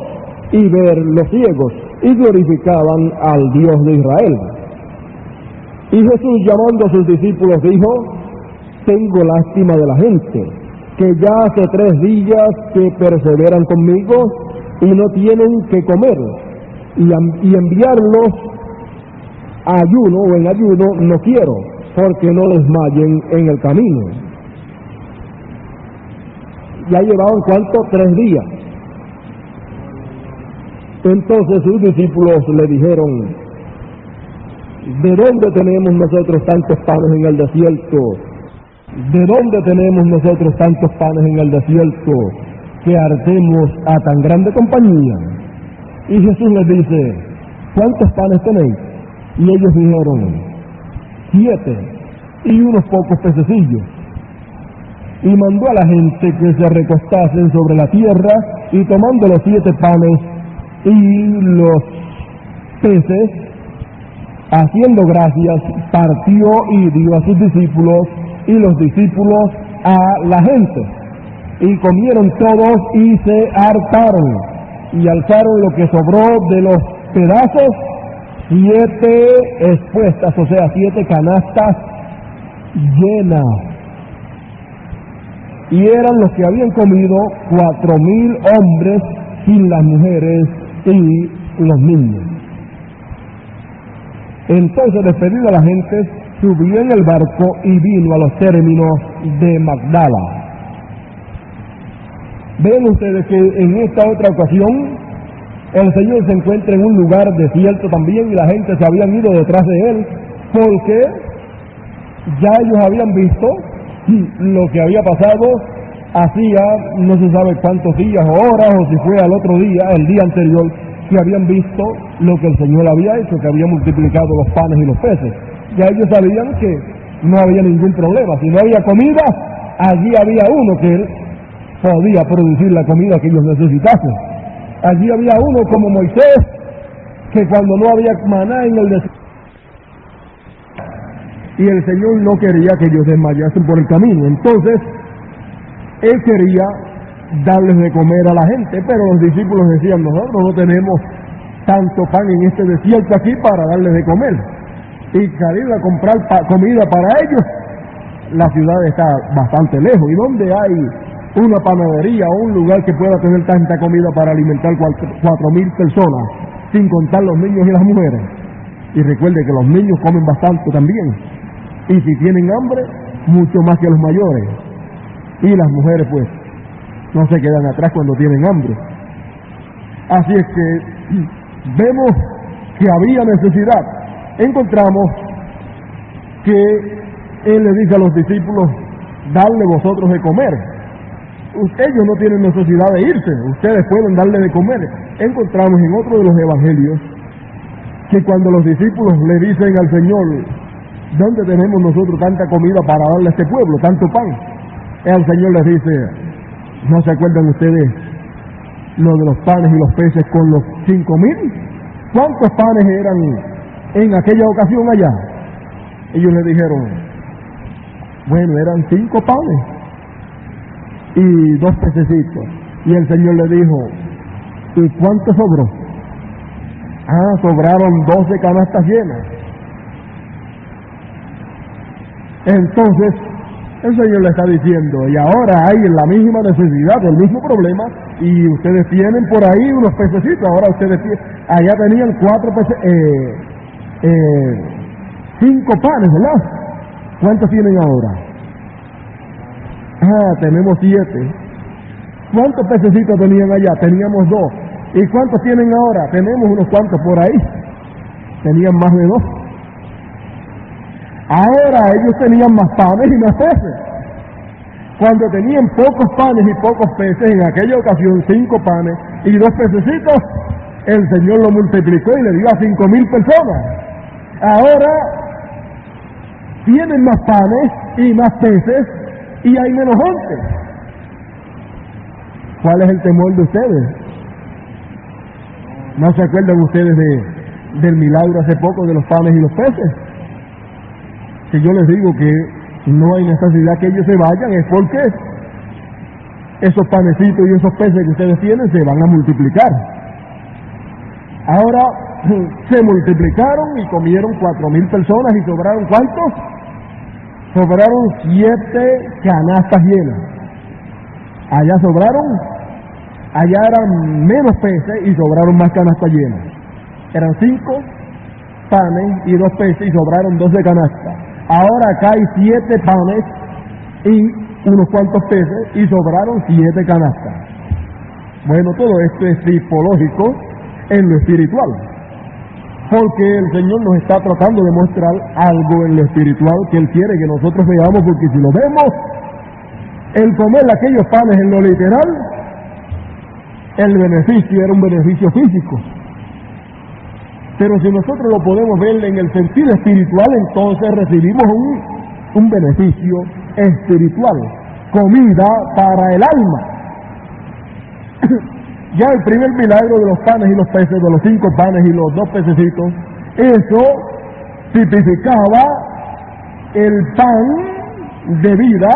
A: y ver los ciegos, y glorificaban al Dios de Israel. Y Jesús, llamando a sus discípulos, dijo: tengo lástima de la gente, que ya hace 3 días que perseveran conmigo y no tienen que comer, y enviarlos a ayuno o en ayuno no quiero, porque no desmayen en el camino. Ya llevaban, ¿cuánto? 3 días. Entonces sus discípulos le dijeron: ¿de dónde tenemos nosotros tantos panes en el desierto? ¿De dónde tenemos nosotros tantos panes en el desierto que hartemos a tan grande compañía? Y Jesús les dice: ¿cuántos panes tenéis? Y ellos dijeron: 7, y unos pocos pececillos. Y mandó a la gente que se recostasen sobre la tierra, y tomando los 7 panes y los peces, haciendo gracias, partió y dio a sus discípulos, y los discípulos a la gente. Y comieron todos y se hartaron, y alzaron lo que sobró de los pedazos, 7 expuestas, o sea, 7 canastas llenas. Y eran los que habían comido 4,000 hombres, sin las mujeres y los niños. Entonces, despedida la gente, subió en el barco y vino a los términos de Magdala. Ven ustedes que en esta otra ocasión el Señor se encuentra en un lugar desierto también, y la gente se habían ido detrás de él, porque ya ellos habían visto lo que había pasado hacía no se sabe cuántos días o horas, o si fue al otro día, el día anterior, que habían visto lo que el Señor había hecho, que había multiplicado los panes y los peces. Ya ellos sabían que no había ningún problema. Si no había comida, allí había uno que podía producir la comida que ellos necesitasen. Allí había uno como Moisés, que cuando no había maná en el desierto, y el Señor no quería que ellos desmayasen por el camino, entonces Él quería darles de comer a la gente, pero los discípulos decían: nosotros no tenemos tanto pan en este desierto aquí para darles de comer, y salir a comprar comida para ellos, la ciudad está bastante lejos, y donde hay una panadería o un lugar que pueda tener tanta comida para alimentar 4,000 personas, sin contar los niños y las mujeres. Y recuerde que los niños comen bastante también, y si tienen hambre, mucho más que los mayores, y las mujeres pues no se quedan atrás cuando tienen hambre. Así es que vemos que había necesidad. Encontramos que Él le dice a los discípulos: dadle vosotros de comer. Ellos no tienen necesidad de irse, ustedes pueden darle de comer. Encontramos en otro de los evangelios que cuando los discípulos le dicen al Señor: ¿dónde tenemos nosotros tanta comida para darle a este pueblo, tanto pan? El Señor les dice: ¿no se acuerdan ustedes lo de los panes y los peces con los 5,000? ¿Cuántos panes eran en aquella ocasión allá? Ellos le dijeron: bueno, eran 5 panes y 2 pececitos. Y el Señor le dijo: ¿y cuánto sobró? Sobraron 12 canastas llenas. Entonces El Señor le está diciendo, y ahora hay la misma necesidad, el mismo problema, y ustedes tienen por ahí unos pececitos, ahora ustedes allá tenían 5 panes, ¿verdad? ¿Cuántos tienen ahora? Tenemos 7. ¿Cuántos pececitos tenían allá? Teníamos 2. ¿Y cuántos tienen ahora? Tenemos unos cuantos por ahí. Tenían más de 2. Ahora ellos tenían más panes y más peces. Cuando tenían pocos panes y pocos peces, en aquella ocasión 5 panes y 2 pececitos, el Señor lo multiplicó y le dio a 5,000 personas. Ahora tienen más panes y más peces y hay menos gente. ¿Cuál es el temor de ustedes? ¿No se acuerdan ustedes del milagro hace poco de los panes y los peces? Que yo les digo que no hay necesidad que ellos se vayan, es porque esos panecitos y esos peces que ustedes tienen se van a multiplicar. Ahora se multiplicaron y comieron 4,000 personas y sobraron ¿cuántos? Sobraron 7 canastas llenas. Allá sobraron, allá eran menos peces y sobraron más canastas llenas. Eran 5 panes y 2 peces y sobraron 12 canastas. Ahora acá hay 7 panes y unos cuantos peces y sobraron 7 canastas. Bueno, todo esto es tipológico en lo espiritual, porque el Señor nos está tratando de mostrar algo en lo espiritual que Él quiere que nosotros veamos, porque si lo vemos, el comer aquellos panes en lo literal, el beneficio era un beneficio físico. Pero si nosotros lo podemos ver en el sentido espiritual, entonces recibimos un beneficio espiritual, comida para el alma. Ya el primer milagro de los panes y los peces, de los 5 panes y los 2 pececitos, eso tipificaba el pan de vida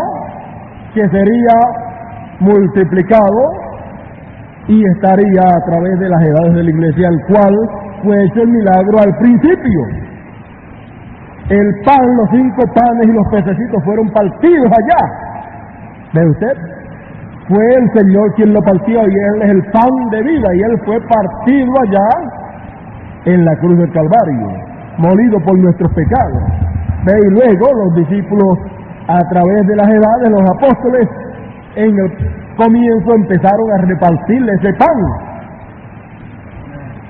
A: que sería multiplicado y estaría a través de las edades de la iglesia, el cual fue hecho el milagro al principio. El pan, los 5 panes y los pececitos fueron partidos allá. ¿Ve usted? Fue el Señor quien lo partió y Él es el pan de vida y Él fue partido allá en la cruz del Calvario, molido por nuestros pecados. ¿Ve? Y luego los discípulos, a través de las edades, los apóstoles, en el comienzo empezaron a repartirle ese pan.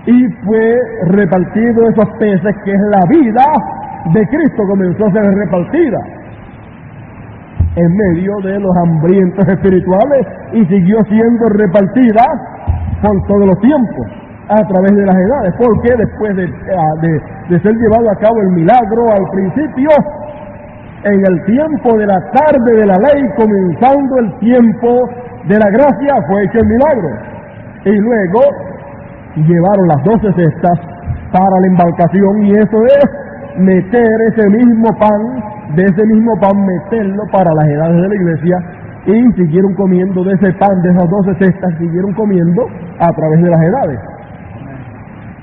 A: Y fue repartido esos peces, que es la vida de Cristo, comenzó a ser repartida en medio de los hambrientos espirituales y siguió siendo repartida por todos los tiempos, a través de las edades, porque después de ser llevado a cabo el milagro al principio, en el tiempo de la tarde de la ley, comenzando el tiempo de la gracia, fue hecho el milagro. Y luego llevaron las 12 cestas para la embarcación, y eso es meter ese mismo pan, de ese mismo pan meterlo para las edades de la iglesia, y siguieron comiendo de ese pan, de esas 12 cestas, siguieron comiendo a través de las edades.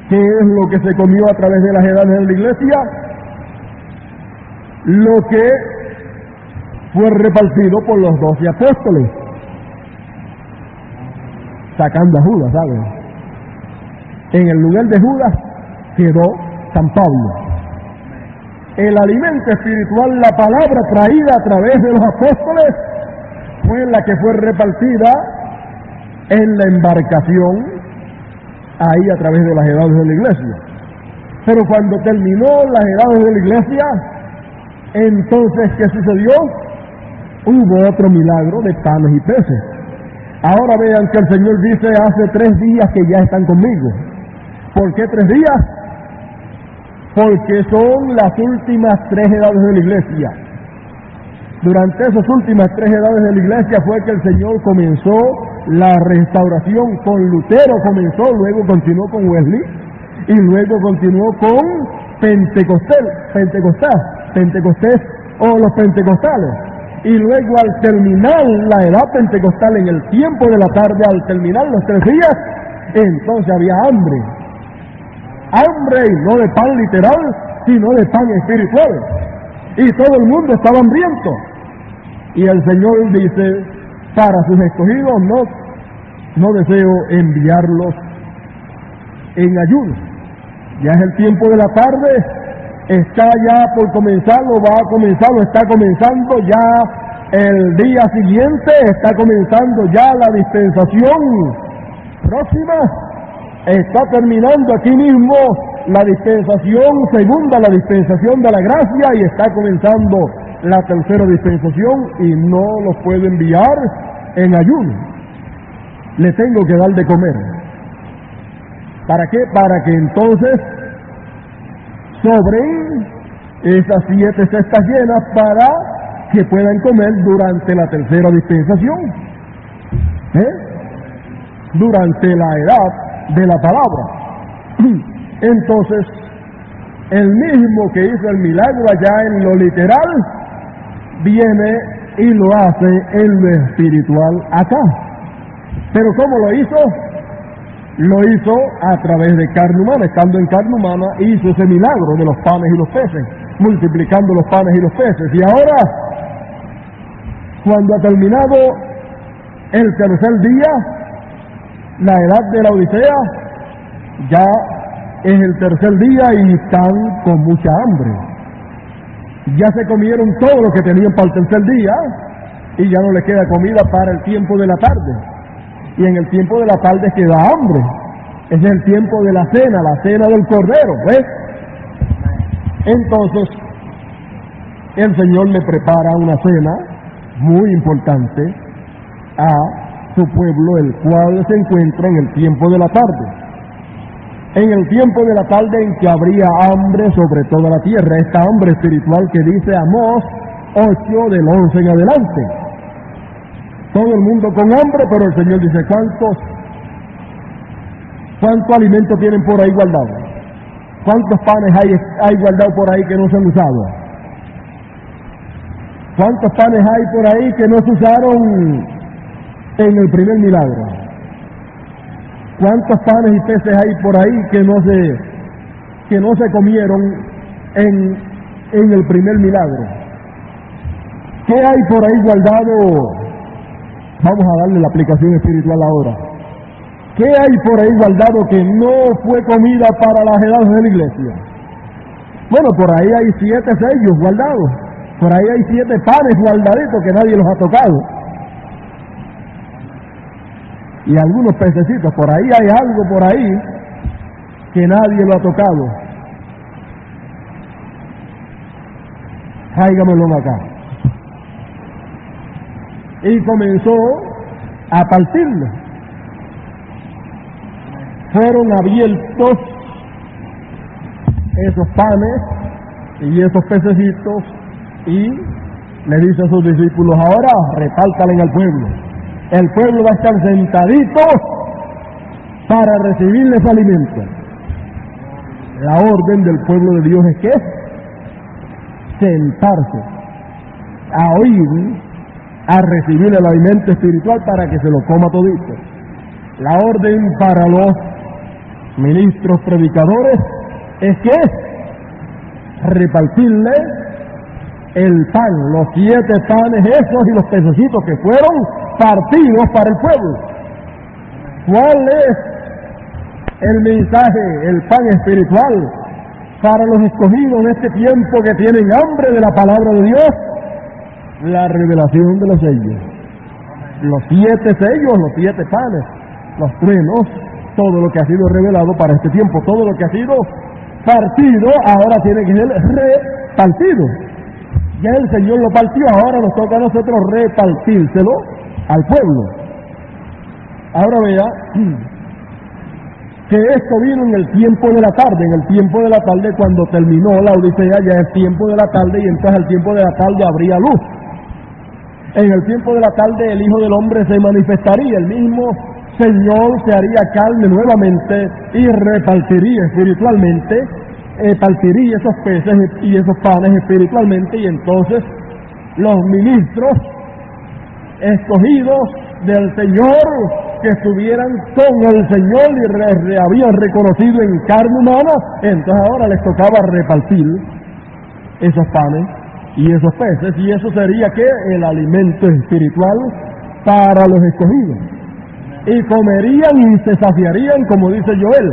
A: ¿Qué es lo que se comió a través de las edades de la iglesia? Lo que fue repartido por los 12 apóstoles, sacando a Judas, ¿saben? En el lugar de Judas quedó San Pablo. El alimento espiritual, la palabra traída a través de los apóstoles, fue la que fue repartida en la embarcación, ahí a través de las edades de la iglesia. Pero cuando terminó las edades de la iglesia, entonces, ¿qué sucedió? Hubo otro milagro de panes y peces. Ahora vean que el Señor dice, hace 3 días que ya están conmigo. ¿Por qué 3 días? Porque son las últimas 3 edades de la iglesia. Durante esas últimas 3 edades de la iglesia fue que el Señor comenzó la restauración. Con Lutero comenzó, luego continuó con Wesley, y luego continuó con Pentecostés o los pentecostales. Y luego, al terminar la edad pentecostal, en el tiempo de la tarde, al terminar los 3 días, entonces había hambre, y no de pan literal, sino de pan espiritual, y todo el mundo estaba hambriento. Y el Señor dice, para sus escogidos no deseo enviarlos en ayuno. Ya es el tiempo de la tarde, está ya por comenzar, o va a comenzar, o está comenzando ya el día siguiente, está comenzando ya la dispensación próxima, está terminando aquí mismo la dispensación segunda, la dispensación de la gracia, y está comenzando la tercera dispensación, y no los puedo enviar en ayuno. Le tengo que dar de comer. ¿Para qué? Para que entonces sobren esas 7 cestas llenas para que puedan comer durante la tercera dispensación, durante la edad de la palabra. Entonces, el mismo que hizo el milagro allá en lo literal, viene y lo hace en lo espiritual acá. Pero ¿cómo lo hizo? Lo hizo a través de carne humana. Estando en carne humana, hizo ese milagro de los panes y los peces, multiplicando los panes y los peces. Y ahora, cuando ha terminado el tercer día, la edad de la Odisea, ya es el tercer día y están con mucha hambre. Ya se comieron todo lo que tenían para el tercer día y ya no les queda comida para el tiempo de la tarde. Y en el tiempo de la tarde queda hambre. Ese es el tiempo de la cena del Cordero, ¿ves? Entonces, el Señor le prepara una cena muy importante a su pueblo, el cual se encuentra en el tiempo de la tarde. En el tiempo de la tarde en que habría hambre sobre toda la tierra, esta hambre espiritual que dice Amós 8 del 11 en adelante. Todo el mundo con hambre, pero el Señor dice, ¿cuánto alimento tienen por ahí guardado? ¿Cuántos panes hay guardados por ahí que no se han usado? ¿Cuántos panes hay por ahí que no se usaron en el primer milagro? ¿Cuántos panes y peces hay por ahí que no se comieron en el primer milagro? ¿Qué hay por ahí guardado? Vamos a darle la aplicación espiritual ahora. ¿Qué hay por ahí guardado que no fue comida para las edades de la iglesia? Bueno, por ahí hay 7 sellos guardados. Por ahí hay 7 panes guardaditos que nadie los ha tocado. Y algunos pececitos, por ahí hay algo por ahí que nadie lo ha tocado. Tráigamelo acá. Y comenzó a partirlo. Fueron abiertos esos panes y esos pececitos y le dice a sus discípulos, ahora repártalen al pueblo. El pueblo va a estar sentadito para recibirles alimento. La orden del pueblo de Dios es que sentarse a oír, a recibir el alimento espiritual para que se lo coma todito. La orden para los ministros predicadores es que repartirle el pan, los 7 panes esos y los pececitos que fueron partidos para el pueblo. ¿Cuál es el mensaje, el pan espiritual para los escogidos en este tiempo que tienen hambre de la palabra de Dios? La revelación de los sellos. Los 7 sellos, los 7 panes, los truenos, todo lo que ha sido revelado para este tiempo, todo lo que ha sido partido, ahora tiene que ser repartido. Ya el Señor lo partió, ahora nos toca a nosotros repartírselo al pueblo. Ahora vea que esto vino en el tiempo de la tarde. En el tiempo de la tarde, cuando terminó la Odisea, ya es tiempo de la tarde, y entonces al tiempo de la tarde habría luz. En el tiempo de la tarde el Hijo del Hombre se manifestaría, el mismo Señor se haría carne nuevamente y repartiría espiritualmente, partiría esos peces y esos panes espiritualmente, y entonces los ministros escogidos del Señor que estuvieran con el Señor y habían reconocido en carne humana, entonces ahora les tocaba repartir esos panes y esos peces, y eso sería que el alimento espiritual para los escogidos. Y comerían y se saciarían, como dice Joel,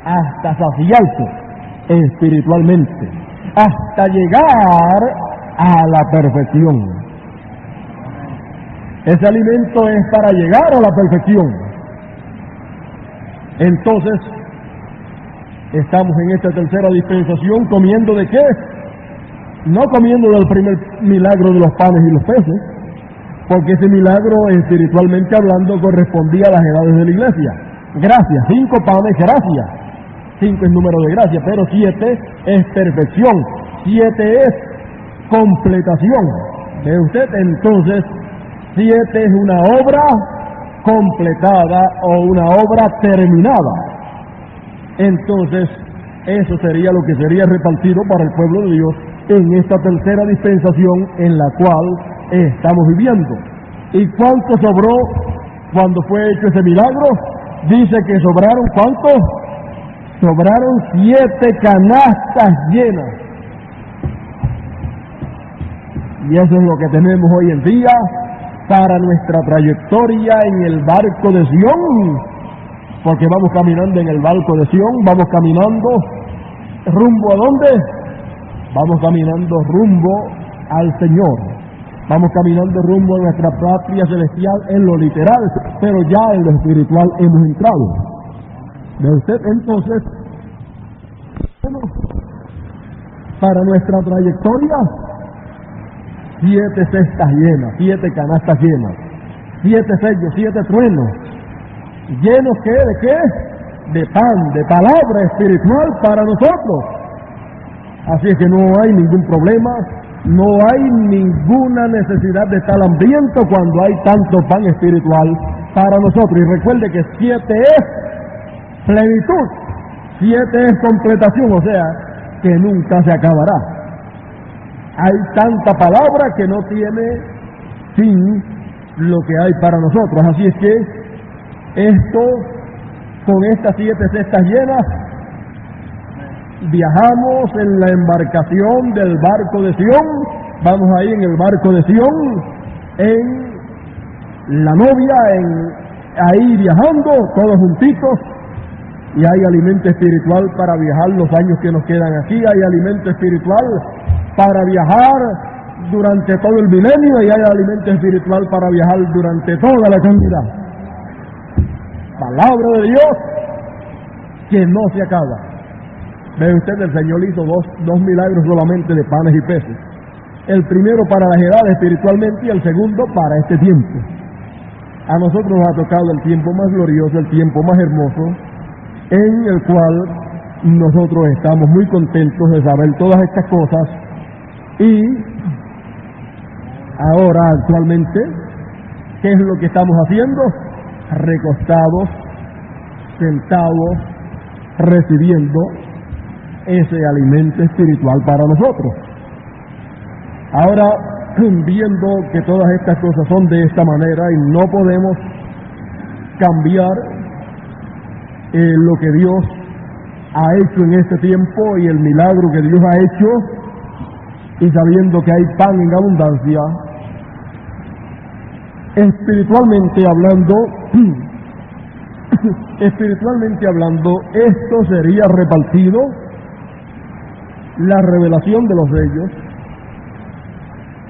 A: hasta saciarse espiritualmente, hasta llegar a la perfección. Ese alimento es para llegar a la perfección. Entonces, estamos en esta tercera dispensación comiendo ¿de qué? No comiendo del primer milagro de los panes y los peces, porque ese milagro, espiritualmente hablando, correspondía a las edades de la iglesia. Gracias, 5 panes, gracias. 5 es número de gracia, pero 7 es perfección, 7 es completación. ¿Ve usted? Entonces, 7 es una obra completada o una obra terminada. Entonces, eso sería lo que sería repartido para el pueblo de Dios en esta tercera dispensación en la cual estamos viviendo. ¿Y cuánto sobró cuando fue hecho ese milagro? Dice que sobraron, ¿cuánto? Sobraron 7 canastas llenas. Y eso es lo que tenemos hoy en día para nuestra trayectoria en el barco de Sión, porque vamos caminando en el barco de Sión, vamos caminando rumbo ¿a dónde? Vamos caminando rumbo al Señor, vamos caminando rumbo a nuestra patria celestial en lo literal, pero ya en lo espiritual hemos entrado. ¿Ve usted? Entonces, bueno, para nuestra trayectoria, 7 cestas llenas, 7 canastas llenas, 7 sellos, 7 truenos, llenos ¿qué? ¿De qué? De pan, de palabra espiritual para nosotros. Así es que no hay ningún problema, no hay ninguna necesidad de estar hambriento cuando hay tanto pan espiritual para nosotros. Y recuerde que 7 es plenitud, 7 es completación, o sea, que nunca se acabará. Hay tanta palabra que no tiene fin lo que hay para nosotros. Así es que esto, con estas 7 cestas llenas, viajamos en la embarcación del barco de Sión. Vamos ahí en el barco de Sión, en la novia, ahí viajando, todos juntitos. Y hay alimento espiritual para viajar los años que nos quedan aquí. Hay alimento espiritual para viajar durante todo el milenio, y hay alimento espiritual para viajar durante toda la eternidad. Palabra de Dios que no se acaba. Ve usted, el Señor hizo dos milagros solamente de panes y peces. El primero para las edades espiritualmente y el segundo para este tiempo. A nosotros nos ha tocado el tiempo más glorioso, el tiempo más hermoso, en el cual nosotros estamos muy contentos de saber todas estas cosas. Y ahora actualmente, ¿qué es lo que estamos haciendo? Recostados, sentados, recibiendo ese alimento espiritual para nosotros. Ahora, viendo que todas estas cosas son de esta manera y no podemos cambiar lo que Dios ha hecho en este tiempo y el milagro que Dios ha hecho, y sabiendo que hay pan en abundancia, espiritualmente hablando, esto sería repartido, la revelación de los sellos,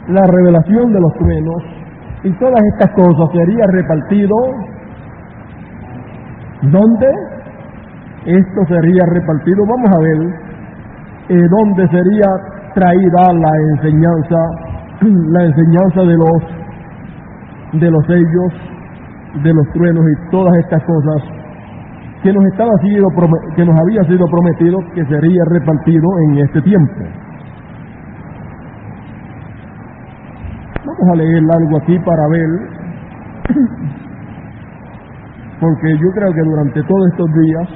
A: la revelación de los truenos, y todas estas cosas sería repartido, ¿dónde? Esto sería repartido, vamos a ver, ¿dónde sería traída la enseñanza de los sellos, de los truenos y todas estas cosas que nos había sido prometido que sería repartido en este tiempo? Vamos a leer algo aquí para ver, porque yo creo que durante todos estos días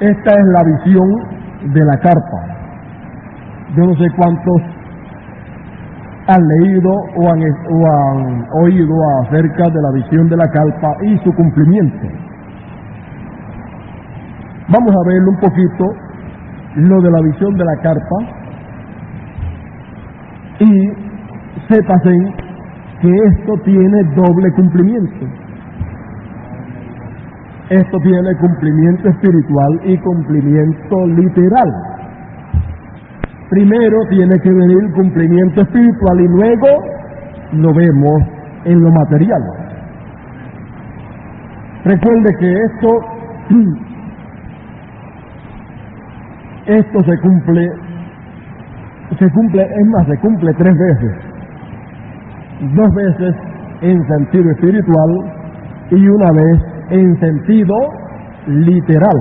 A: esta es la visión de la carpa. Yo no sé cuántos han leído o han oído acerca de la visión de la carpa y su cumplimiento. Vamos a ver un poquito lo de la visión de la carpa y sépasen que esto tiene doble cumplimiento. Esto tiene cumplimiento espiritual y cumplimiento literal. Primero tiene que venir cumplimiento espiritual y luego lo vemos en lo material. Recuerde que esto se cumple 3 veces. 2 veces en sentido espiritual y 1 vez en sentido literal.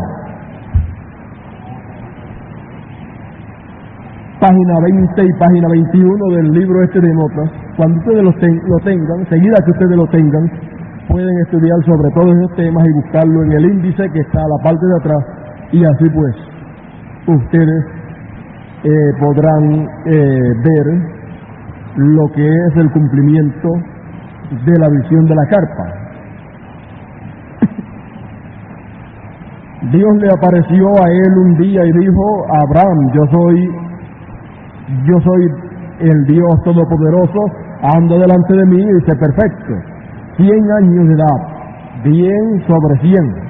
A: Página 20 y página 21 del libro de notas. Cuando ustedes lo tengan, seguida que ustedes lo tengan, pueden estudiar sobre todos esos temas y buscarlo en el índice que está a la parte de atrás, y así pues ustedes podrán ver lo que es el cumplimiento de la visión de la carpa. Dios le apareció a él un día y dijo: Abraham, yo soy el Dios Todopoderoso, anda delante de mí y sé perfecto. 100 años de edad, bien sobre 100.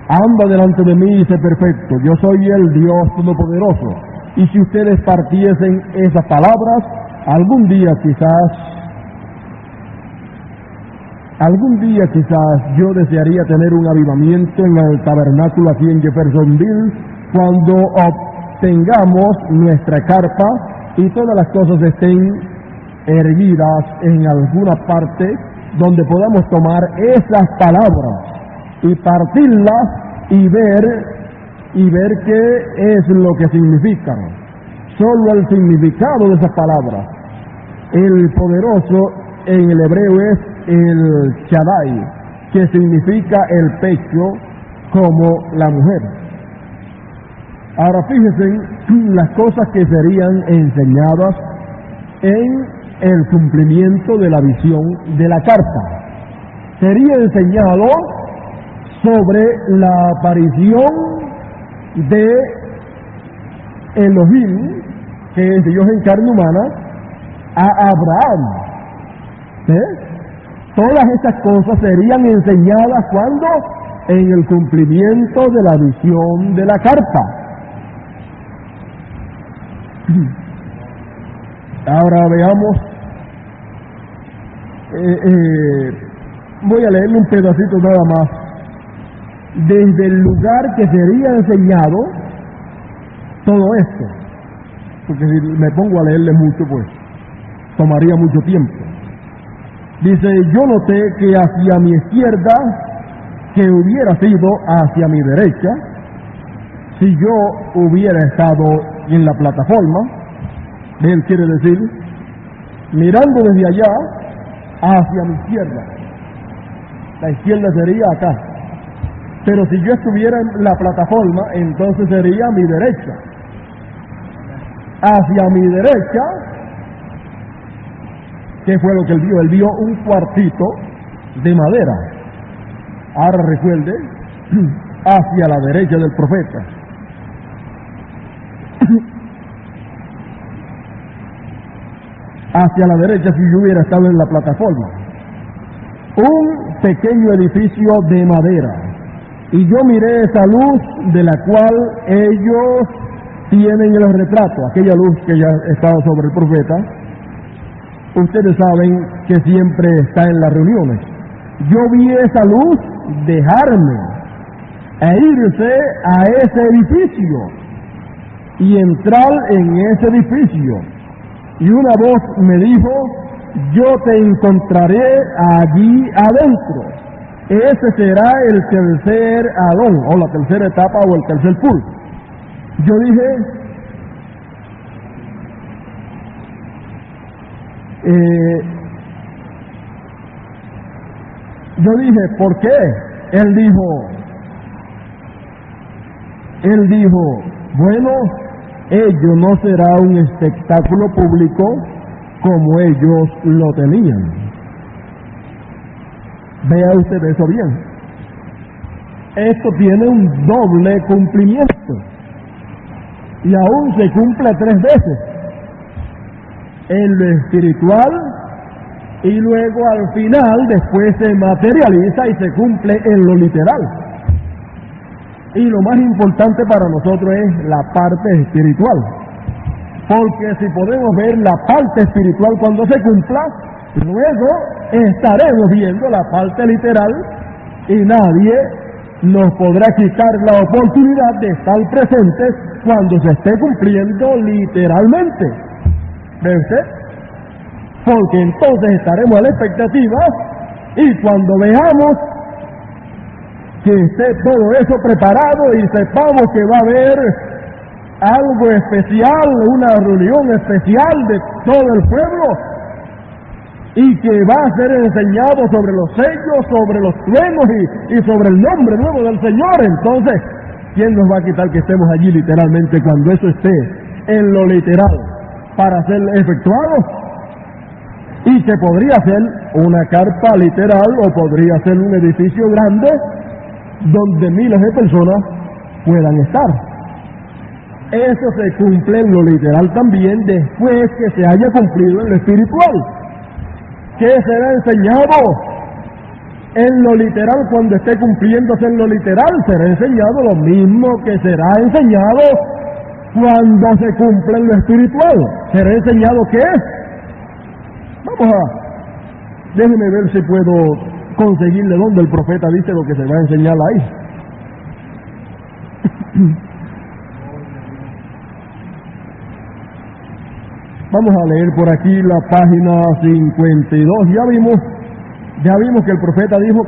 A: Anda delante de mí y sé perfecto. Yo soy el Dios Todopoderoso. Y si ustedes partiesen esas palabras, algún día quizás yo desearía tener un avivamiento en el tabernáculo aquí en Jeffersonville, cuando obtengamos nuestra carpa y todas las cosas estén erguidas en alguna parte donde podamos tomar esas palabras y partirlas y ver qué es lo que significan. Solo el significado de esas palabras. El poderoso en el hebreo es el Shaddai, que significa el pecho como la mujer. Ahora fíjense las cosas que serían enseñadas en el cumplimiento de la visión de la carpa. Sería enseñado sobre la aparición de Elohim, que es Dios en carne humana, a Abraham. Todas estas cosas serían enseñadas cuando en el cumplimiento de la visión de la carpa. Ahora veamos, voy a leerle un pedacito nada más. Desde el lugar que sería enseñado todo esto, porque si me pongo a leerle mucho, pues tomaría mucho tiempo. Dice: yo noté que hacia mi izquierda, que hubiera sido hacia mi derecha, si yo hubiera estado en la plataforma, él quiere decir, mirando desde allá hacia mi izquierda. La izquierda sería acá. Pero si yo estuviera en la plataforma, entonces sería mi derecha. Hacia mi derecha, ¿qué fue lo que él vio? Él vio un cuartito de madera. Ahora recuerde, hacia la derecha del profeta. Hacia la derecha si yo hubiera estado en la plataforma. Un pequeño edificio de madera. Y yo miré esa luz de la cual ellos tienen el retrato, aquella luz que ya estaba sobre el profeta. Ustedes saben que siempre está en las reuniones. Yo vi esa luz dejarme e irse a ese edificio y entrar en ese edificio. Y una voz me dijo: yo te encontraré allí adentro. Ese será el tercer Adón, o la tercera etapa, o el tercer pool. Yo dije, ¿por qué? Él dijo, bueno, ello no será un espectáculo público como ellos lo tenían. Vea usted eso bien. esto tiene un doble cumplimiento. Y aún se cumple 3 veces. En lo espiritual, y luego al final, después se materializa y se cumple en lo literal. Y lo más importante para nosotros es la parte espiritual. Porque si podemos ver la parte espiritual cuando se cumpla, luego estaremos viendo la parte literal y nadie nos podrá quitar la oportunidad de estar presentes cuando se esté cumpliendo literalmente. ¿Ve usted? Porque entonces estaremos a la expectativa y cuando veamos que esté todo eso preparado y sepamos que va a haber algo especial, una reunión especial de todo el pueblo, y que va a ser enseñado sobre los sellos, sobre los truenos y sobre el nombre nuevo del Señor, entonces, ¿quién nos va a quitar que estemos allí literalmente cuando eso esté en lo literal para ser efectuado? Y que podría ser una carpa literal o podría ser un edificio grande donde miles de personas puedan estar. Eso se cumple en lo literal también después que se haya cumplido en lo espiritual. ¿Qué será enseñado en lo literal cuando esté cumpliéndose en lo literal? Será enseñado lo mismo que será enseñado cuando se cumple en lo espiritual. ¿Será enseñado qué? Déjeme ver si puedo conseguirle donde el profeta dice lo que se va a enseñar ahí. Vamos a leer por aquí la página 52. Ya vimos que el profeta dijo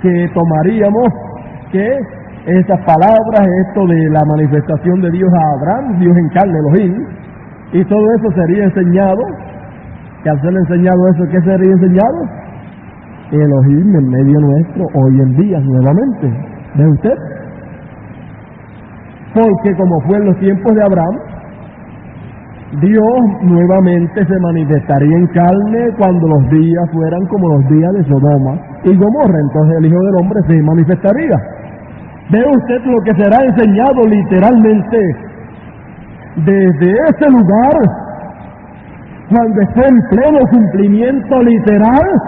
A: que tomaríamos que esas palabras, esto de la manifestación de Dios a Abraham, Dios en carne, Elohim, y todo eso sería enseñado. Que al ser enseñado eso, ¿qué sería enseñado? Elohim en medio nuestro, hoy en día, nuevamente. ¿Ve usted? Porque como fue en los tiempos de Abraham, Dios nuevamente se manifestaría en carne cuando los días fueran como los días de Sodoma y Gomorra. Entonces el Hijo del Hombre se manifestaría. ¿Ve usted lo que será enseñado literalmente desde ese lugar cuando esté en pleno cumplimiento literal?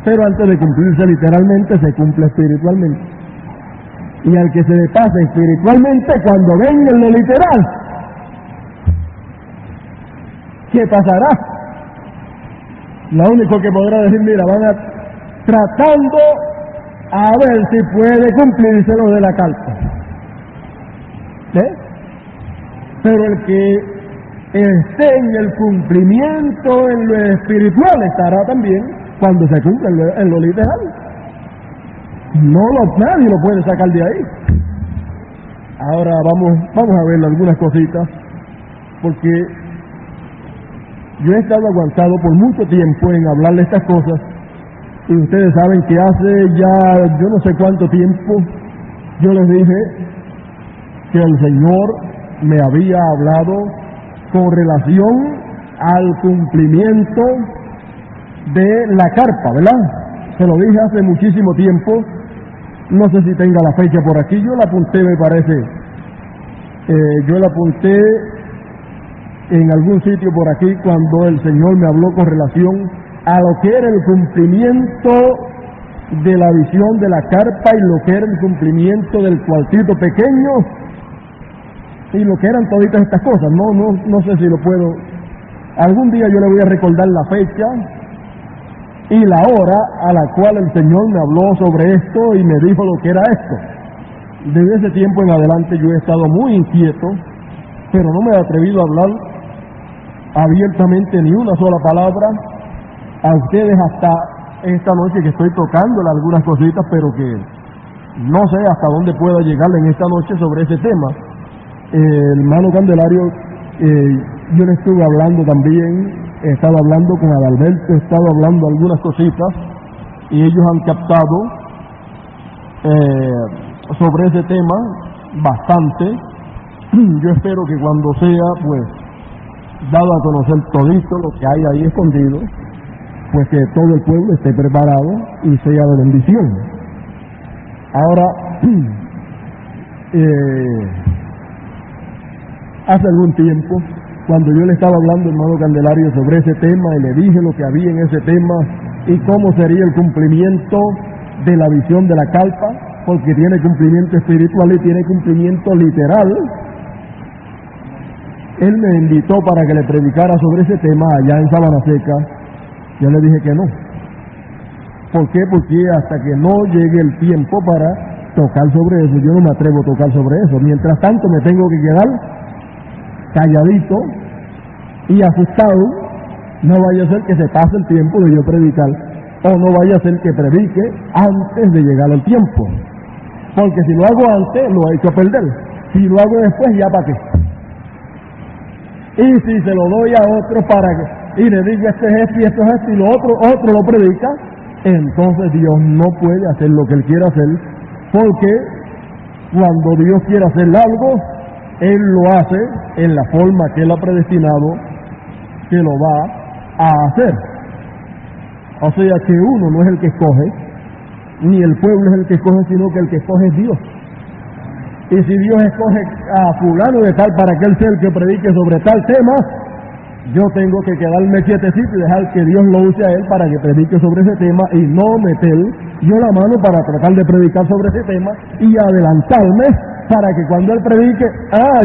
A: Pero antes de cumplirse literalmente, se cumple espiritualmente. Y al que se le pase espiritualmente, cuando venga en lo literal, ¿qué pasará? Lo único que podrá decir, mira, van tratando a ver si puede cumplirse lo de la carta. Pero el que esté en el cumplimiento en lo espiritual estará también cuando se cumpla en lo literal. Nadie lo puede sacar de ahí. Ahora vamos a ver algunas cositas, porque yo he estado aguantado por mucho tiempo en hablar de estas cosas, y ustedes saben que hace ya yo no sé cuánto tiempo yo les dije que el Señor me había hablado con relación al cumplimiento de la carpa, ¿verdad? Se lo dije hace muchísimo tiempo, no sé si tenga la fecha por aquí, yo la apunté, me parece, yo la apunté en algún sitio por aquí cuando el Señor me habló con relación a lo que era el cumplimiento de la visión de la carpa y lo que era el cumplimiento del cuartito pequeño y lo que eran toditas estas cosas. No sé si lo puedo, algún día yo le voy a recordar la fecha y la hora a la cual el Señor me habló sobre esto y me dijo lo que era esto. Desde ese tiempo en adelante yo he estado muy inquieto, pero no me he atrevido a hablar abiertamente ni una sola palabra a ustedes hasta esta noche, que estoy tocándole algunas cositas, pero que no sé hasta dónde pueda llegarle en esta noche sobre ese tema. El hermano Candelario, yo le estuve hablando también, he estado hablando con Adalberto, he estado hablando algunas cositas y ellos han captado sobre ese tema bastante. Yo espero que cuando sea, pues, dado a conocer todito lo que hay ahí escondido, pues que todo el pueblo esté preparado y sea de bendición. Ahora, hace algún tiempo, cuando yo le estaba hablando, hermano Candelario, sobre ese tema, y le dije lo que había en ese tema y cómo sería el cumplimiento de la visión de la carpa, porque tiene cumplimiento espiritual y tiene cumplimiento literal, él me invitó para que le predicara sobre ese tema allá en Sabana Seca. Yo le dije que no. ¿Por qué? Porque hasta que no llegue el tiempo para tocar sobre eso, yo no me atrevo a tocar sobre eso. Mientras tanto me tengo que quedar calladito y asustado. No vaya a ser que se pase el tiempo de yo predicar, o no vaya a ser que predique antes de llegar el tiempo. Porque si lo hago antes, lo he hecho perder. Si lo hago después, ¿ya para qué? Y si se lo doy a otro para que, y le digo esto es esto y esto es esto, y lo otro lo predica, entonces Dios no puede hacer lo que Él quiere hacer, porque cuando Dios quiere hacer algo, Él lo hace en la forma que Él ha predestinado que lo va a hacer. O sea que uno no es el que escoge, ni el pueblo es el que escoge, sino que el que escoge es Dios. Y si Dios escoge a fulano de tal para que él sea el que predique sobre tal tema, yo tengo que quedarme quietecito y dejar que Dios lo use a él para que predique sobre ese tema, y no meter yo la mano para tratar de predicar sobre ese tema y adelantarme para que cuando él predique,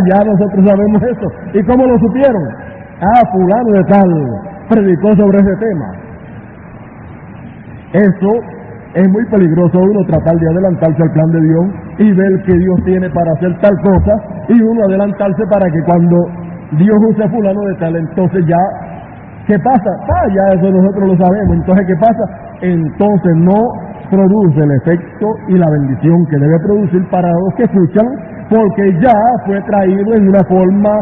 A: ya nosotros sabemos eso. ¿Y cómo lo supieron? Fulano de tal predicó sobre ese tema. Eso es muy peligroso, uno tratar de adelantarse al plan de Dios y ver que Dios tiene para hacer tal cosa, y uno adelantarse para que cuando Dios use a fulano de tal, entonces ya, ¿qué pasa? Ya eso nosotros lo sabemos. Entonces, ¿qué pasa? Entonces no produce el efecto y la bendición que debe producir para los que escuchan, porque ya fue traído en una forma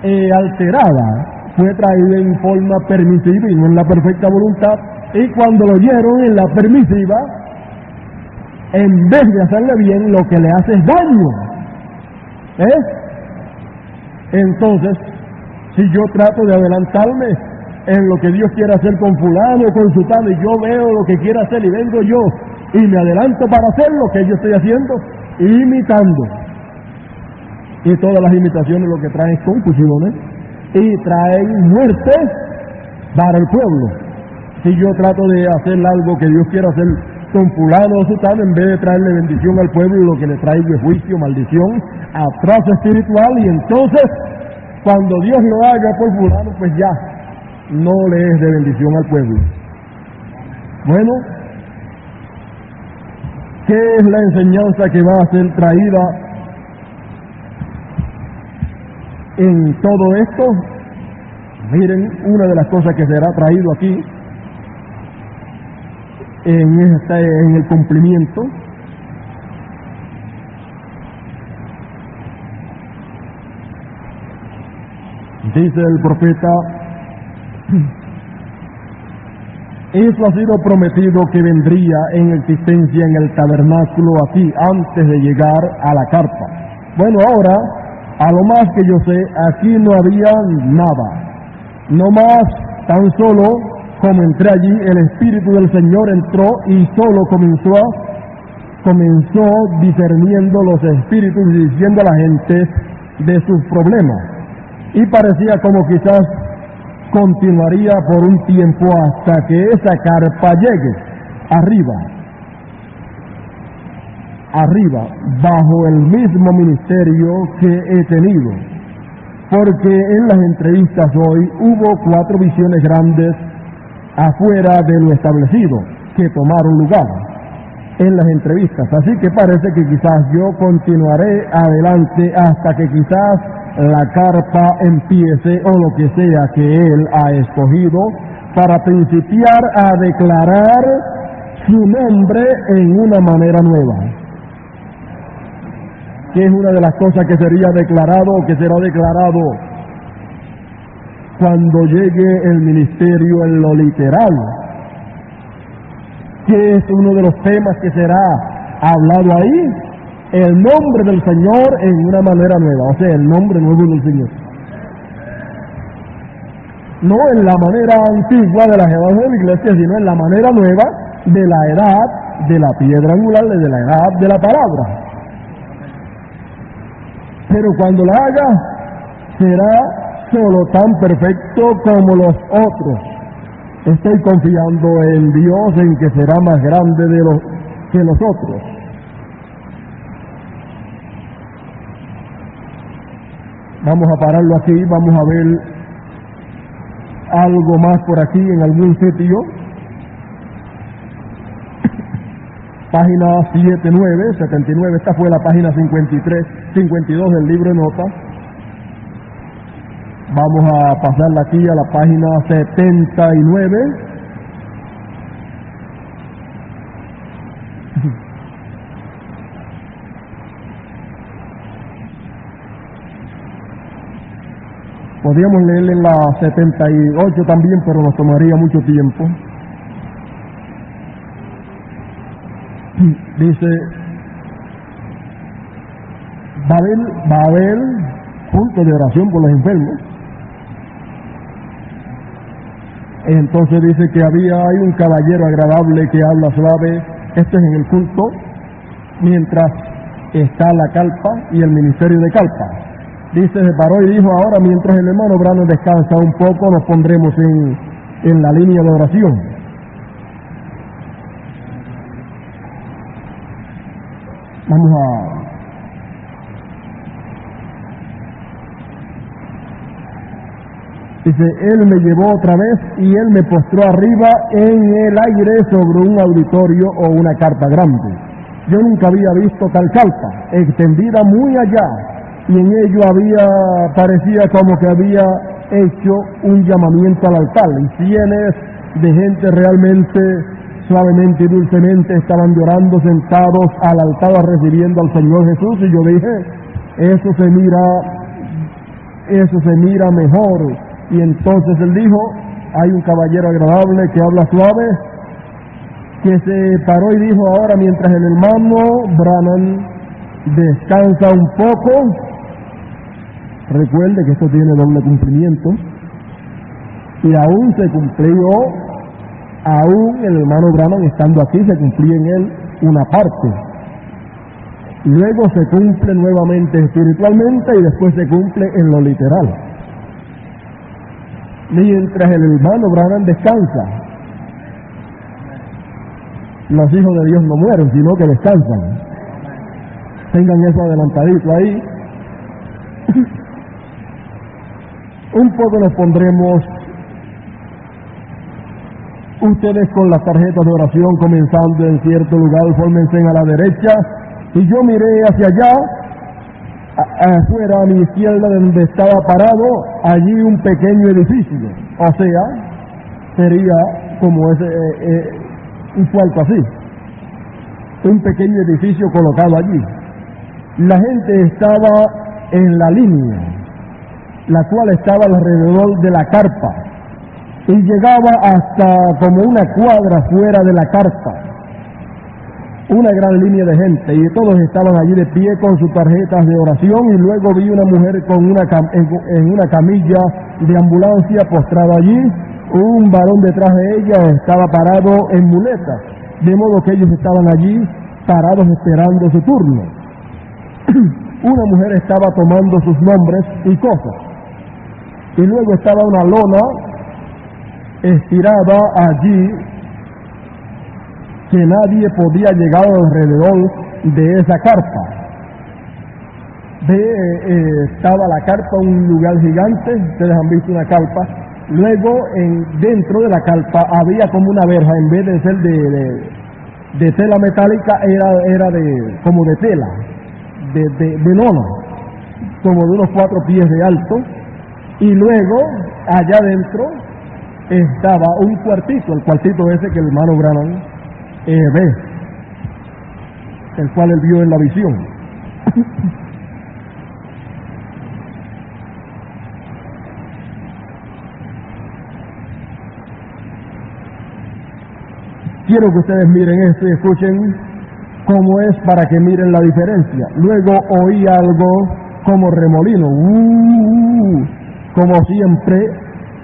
A: alterada, fue traído en forma permisiva y no en la perfecta voluntad. Y cuando lo oyeron en la permisiva, en vez de hacerle bien, lo que le hace es daño. Entonces, si yo trato de adelantarme en lo que Dios quiere hacer con fulano o con sutano, y yo veo lo que quiere hacer y vengo yo y me adelanto para hacer lo que yo estoy haciendo, imitando. Y todas las imitaciones lo que traen es confusiones y traen muerte para el pueblo. Si yo trato de hacer algo que Dios quiera hacer con fulano o sutano, en vez de traerle bendición al pueblo, lo que le trae es juicio, maldición, atraso espiritual, y entonces, cuando Dios lo haga por fulano, pues ya no le es de bendición al pueblo. Bueno, ¿qué es la enseñanza que va a ser traída en todo esto? Miren, una de las cosas que será traído aquí en el cumplimiento, dice el profeta, eso ha sido prometido que vendría en existencia en el tabernáculo aquí, antes de llegar a la carpa. Bueno, ahora, a lo más que yo sé, aquí no había nada, no más, tan solo como entré allí, el Espíritu del Señor entró y solo comenzó discerniendo los espíritus y diciendo a la gente de sus problemas. Y parecía como quizás continuaría por un tiempo hasta que esa carpa llegue arriba, bajo el mismo ministerio que he tenido. Porque en las entrevistas hoy hubo 4 visiones grandes afuera de lo establecido que tomaron lugar en las entrevistas. Así que parece que quizás yo continuaré adelante hasta que quizás la carpa empiece, o lo que sea que Él ha escogido, para principiar a declarar su nombre en una manera nueva. ¿Qué es una de las cosas que sería declarado o que será declarado cuando llegue el ministerio en lo literal? ¿Qué es uno de los temas que será hablado ahí? El nombre del Señor en una manera nueva, o sea, el nombre nuevo del Señor. No en la manera antigua de las edades de la iglesia, sino en la manera nueva de la edad de la piedra angular, de la edad de la palabra. Pero cuando la haga, será solo tan perfecto como los otros. Estoy confiando en Dios, en que será más grande que los otros. Vamos a pararlo aquí, vamos a ver algo más por aquí en algún sitio. Página 79, esta fue la página 52 del libro de notas. Vamos a pasarla aquí a la página 79. Podríamos leerla en la 78 también, pero nos tomaría mucho tiempo. Dice, va a haber punto de oración por los enfermos. Entonces dice que hay un caballero agradable que habla suave. Esto es en el culto, mientras está la calpa y el ministerio de calpa. Dice, se paró y dijo, ahora mientras el hermano Branham descansa un poco, nos pondremos en la línea de oración. Vamos a... Dice, él me llevó otra vez y él me postró arriba en el aire sobre un auditorio o una carpa grande. Yo nunca había visto tal carpa, extendida muy allá, y en ello parecía como que había hecho un llamamiento al altar, y cientos de gente realmente suavemente y dulcemente estaban llorando sentados al altar recibiendo al Señor Jesús. Y yo dije, eso se mira mejor. Y entonces él dijo, hay un caballero agradable que habla suave, que se paró y dijo, ahora mientras el hermano Branham descansa un poco, recuerde que esto tiene doble cumplimiento, y aún se cumplió, aún el hermano Branham estando aquí, se cumplía en él una parte. Luego se cumple nuevamente espiritualmente y después se cumple en lo literal. Mientras el hermano Branham descansa, los hijos de Dios no mueren, sino que descansan. Tengan eso adelantadito ahí. Un poco nos pondremos ustedes con las tarjetas de oración comenzando en cierto lugar, fórmense a la derecha, y yo miré hacia allá, afuera a mi izquierda donde estaba parado, allí un pequeño edificio, o sea, sería como un cuarto así, un pequeño edificio colocado allí. La gente estaba en la línea, la cual estaba alrededor de la carpa, y llegaba hasta como una cuadra fuera de la carpa, una gran línea de gente, y todos estaban allí de pie con sus tarjetas de oración. Y luego vi una mujer con en una camilla de ambulancia postrada allí, un varón detrás de ella estaba parado en muletas, de modo que ellos estaban allí parados esperando su turno. Una mujer estaba tomando sus nombres y cosas, y luego estaba una lona estirada allí que nadie podía llegar alrededor de esa carpa. Estaba la carpa, un lugar gigante, ustedes han visto una carpa. Luego dentro de la carpa había como una verja, en vez de ser de tela metálica, era como de tela, de lona, como de unos 4 pies de alto. Y luego allá adentro estaba un cuartito, el cuartito ese que el hermano Branham ve, el cual él vio en la visión. Quiero que ustedes miren esto y escuchen cómo es, para que miren la diferencia. Luego oí algo como remolino, como siempre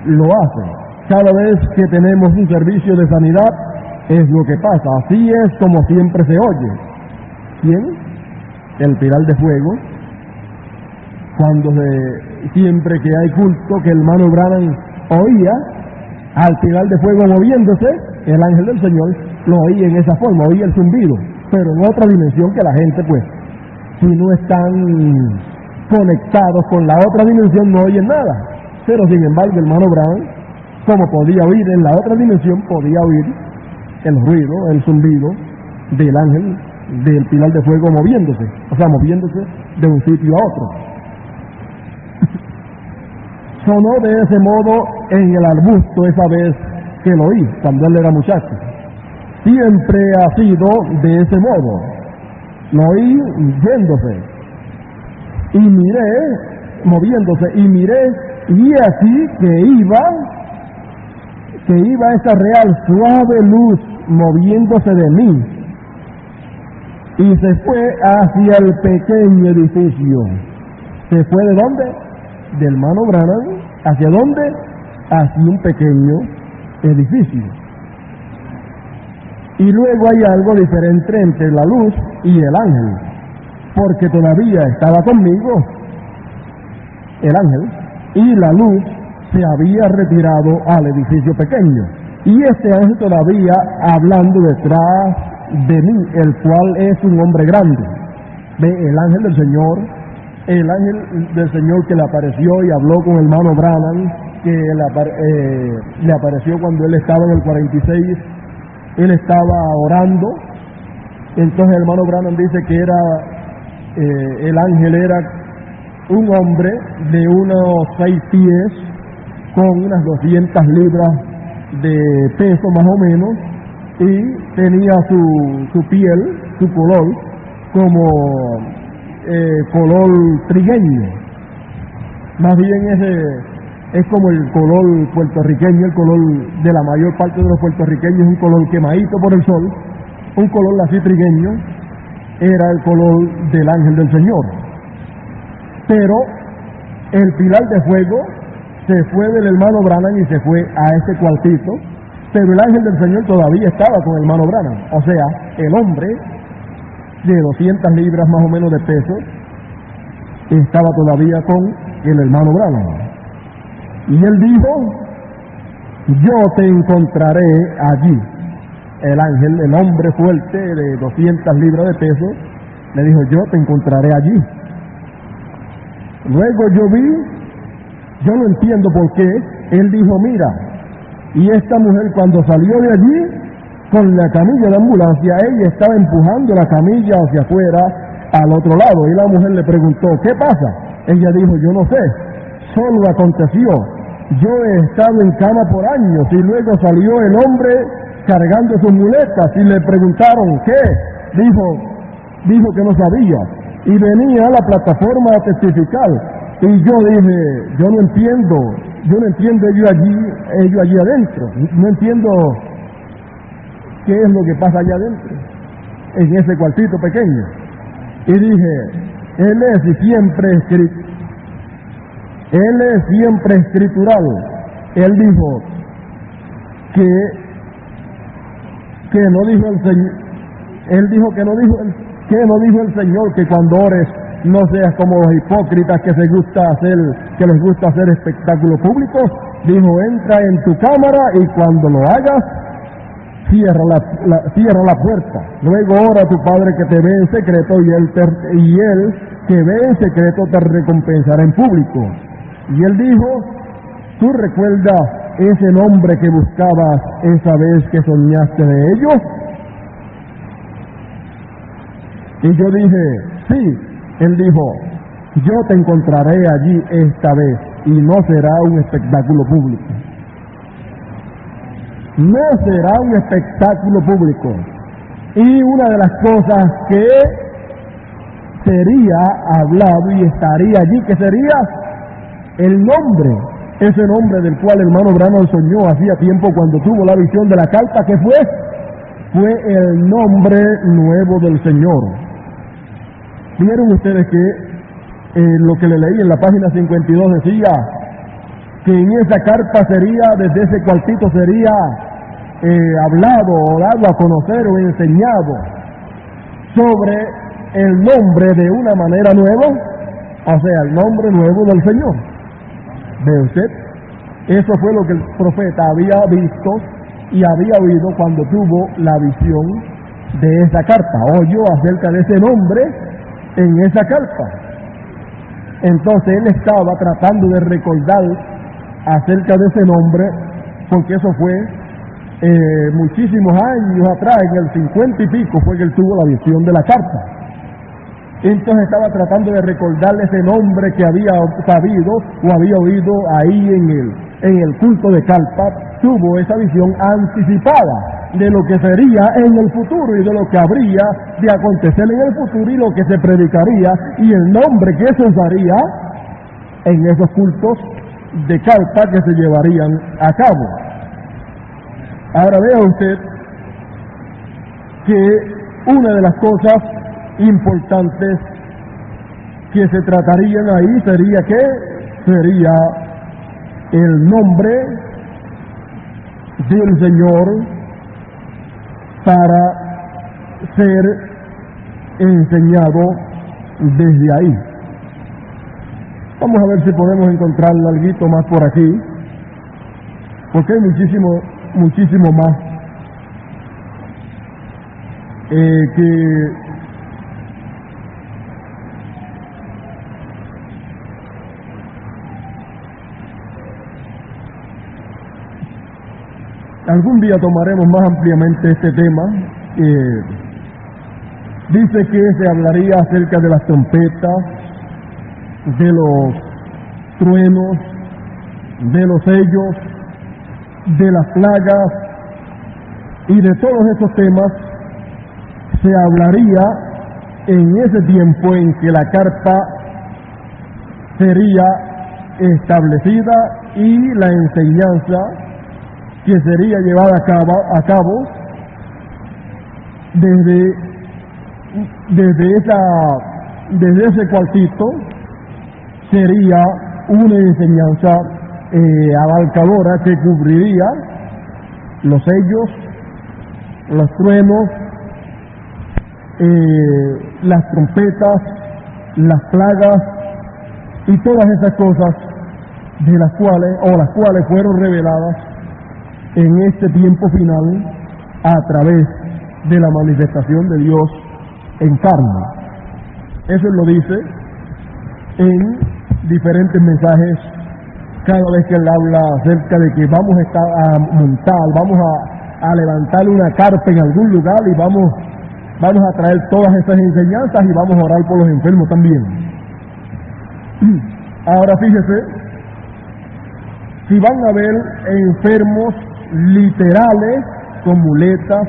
A: lo hace. Cada vez que tenemos un servicio de sanidad, es lo que pasa. Así es como siempre se oye. ¿Quién? El pilar de fuego. Cuando siempre que hay culto, que el hermano Branham oía al pilar de fuego moviéndose, el ángel del Señor lo oía en esa forma, oía el zumbido, pero en otra dimensión que la gente, pues, si no están conectados con la otra dimensión, no oyen nada. Pero sin embargo, el hermano Branham, como podía oír en la otra dimensión, podía oír el ruido, el zumbido del ángel del pilar de fuego moviéndose, o sea, moviéndose de un sitio a otro. Sonó de ese modo en el arbusto esa vez que lo oí, cuando él era muchacho. Siempre ha sido de ese modo. Lo oí yéndose, y miré, moviéndose, y miré, y así que iba esa real suave luz moviéndose de mí, y se fue hacia el pequeño edificio. ¿Se fue de dónde? Del hermano Branham. ¿Hacia dónde? Hacia un pequeño edificio. Y luego hay algo diferente entre la luz y el ángel, porque todavía estaba conmigo el ángel, y la luz se había retirado al edificio pequeño, y este ángel todavía hablando detrás de mí, el cual es un hombre grande. Ve, el ángel del Señor, el ángel del Señor que le apareció y habló con el hermano Branham, que le apareció cuando él estaba en el 46, él estaba orando. Entonces el hermano Branham dice que el ángel era un hombre de unos 6 pies, con unas 200 libras de peso más o menos, y tenía su piel, su color, como color trigueño. Más bien es como el color puertorriqueño, el color de la mayor parte de los puertorriqueños, un color quemadito por el sol, un color así trigueño, era el color del ángel del Señor. Pero el pilar de fuego se fue del hermano Branham y se fue a ese cuartito, pero el ángel del Señor todavía estaba con el hermano Branham. O sea, el hombre de 200 libras más o menos de peso estaba todavía con el hermano Branham. Y él dijo: yo te encontraré allí. El ángel, el hombre fuerte de 200 libras de peso, le dijo: yo te encontraré allí. Luego yo no entiendo por qué, él dijo: mira, y esta mujer cuando salió de allí con la camilla de ambulancia, ella estaba empujando la camilla hacia afuera al otro lado, y la mujer le preguntó: ¿qué pasa? Ella dijo: yo no sé, solo aconteció, yo he estado en cama por años, y luego salió el hombre cargando sus muletas, y le preguntaron: ¿qué? Dijo que no sabía, y venía a la plataforma a testificar, y yo dije: yo no entiendo ellos allí adentro, no entiendo qué es lo que pasa allá adentro, en ese cuartito pequeño. Y dije: él es siempre escritural. Él dijo que no dijo el Señor, él dijo que no dijo el Señor que cuando ores no seas como los hipócritas que les gusta hacer espectáculos públicos. Dijo: entra en tu cámara y cuando lo hagas, cierra la puerta. Luego ora a tu Padre que te ve en secreto, y él que ve en secreto te recompensará en público. Y él dijo: ¿tú recuerdas ese nombre que buscabas esa vez que soñaste de ellos? Y yo dije: sí. Él dijo: yo te encontraré allí esta vez, y no será un espectáculo público. No será un espectáculo público. Y una de las cosas que sería hablado y estaría allí, que sería el nombre, ese nombre del cual el hermano Branham soñó hacía tiempo cuando tuvo la visión de la carta, que fue el nombre nuevo del Señor. Vieron ustedes que lo que le leí en la página 52 decía que en esa carta sería, desde ese cuartito sería hablado o dado a conocer o enseñado sobre el nombre de una manera nueva, o sea, el nombre nuevo del Señor. ¿Ve usted? Eso fue lo que el profeta había visto y había oído cuando tuvo la visión de esa carta. Oyó acerca de ese nombre en esa carta. Entonces él estaba tratando de recordar acerca de ese nombre, porque eso fue muchísimos años atrás, en el 50 y pico fue que él tuvo la visión de la carta. Entonces estaba tratando de recordarle ese nombre que había sabido o había oído ahí en el culto de Calpa. Tuvo esa visión anticipada de lo que sería en el futuro y de lo que habría de acontecer en el futuro y lo que se predicaría y el nombre que se usaría en esos cultos de Calpa que se llevarían a cabo. Ahora vea usted que una de las cosas importantes que se tratarían ahí sería el nombre del Señor para ser enseñado desde ahí. Vamos a ver si podemos encontrar algo más por aquí, porque hay muchísimo más que algún día tomaremos más ampliamente este tema. Dice que se hablaría acerca de las trompetas, de los truenos, de los sellos, de las plagas y de todos esos temas. Se hablaría en ese tiempo en que la carta sería establecida y la enseñanza que sería llevada a cabo desde ese cuartito sería una enseñanza abarcadora que cubriría los sellos, los truenos, las trompetas, las plagas y todas esas cosas las cuales fueron reveladas en este tiempo final a través de la manifestación de Dios en carne. Eso lo dice en diferentes mensajes cada vez que él habla acerca de que vamos a levantar una carpa en algún lugar y vamos a traer todas esas enseñanzas y vamos a orar por los enfermos también. Ahora fíjese, si van a ver enfermos literales con muletas,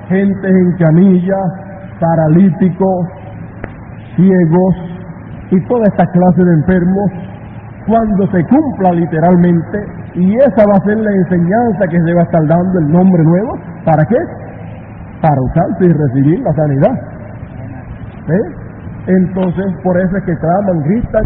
A: gente en camillas, paralíticos, ciegos y toda esta clase de enfermos, cuando se cumpla literalmente, y esa va a ser la enseñanza que se va a estar dando el nombre nuevo, ¿para qué? Para usarse y recibir la sanidad. Entonces, por eso es que claman, gritan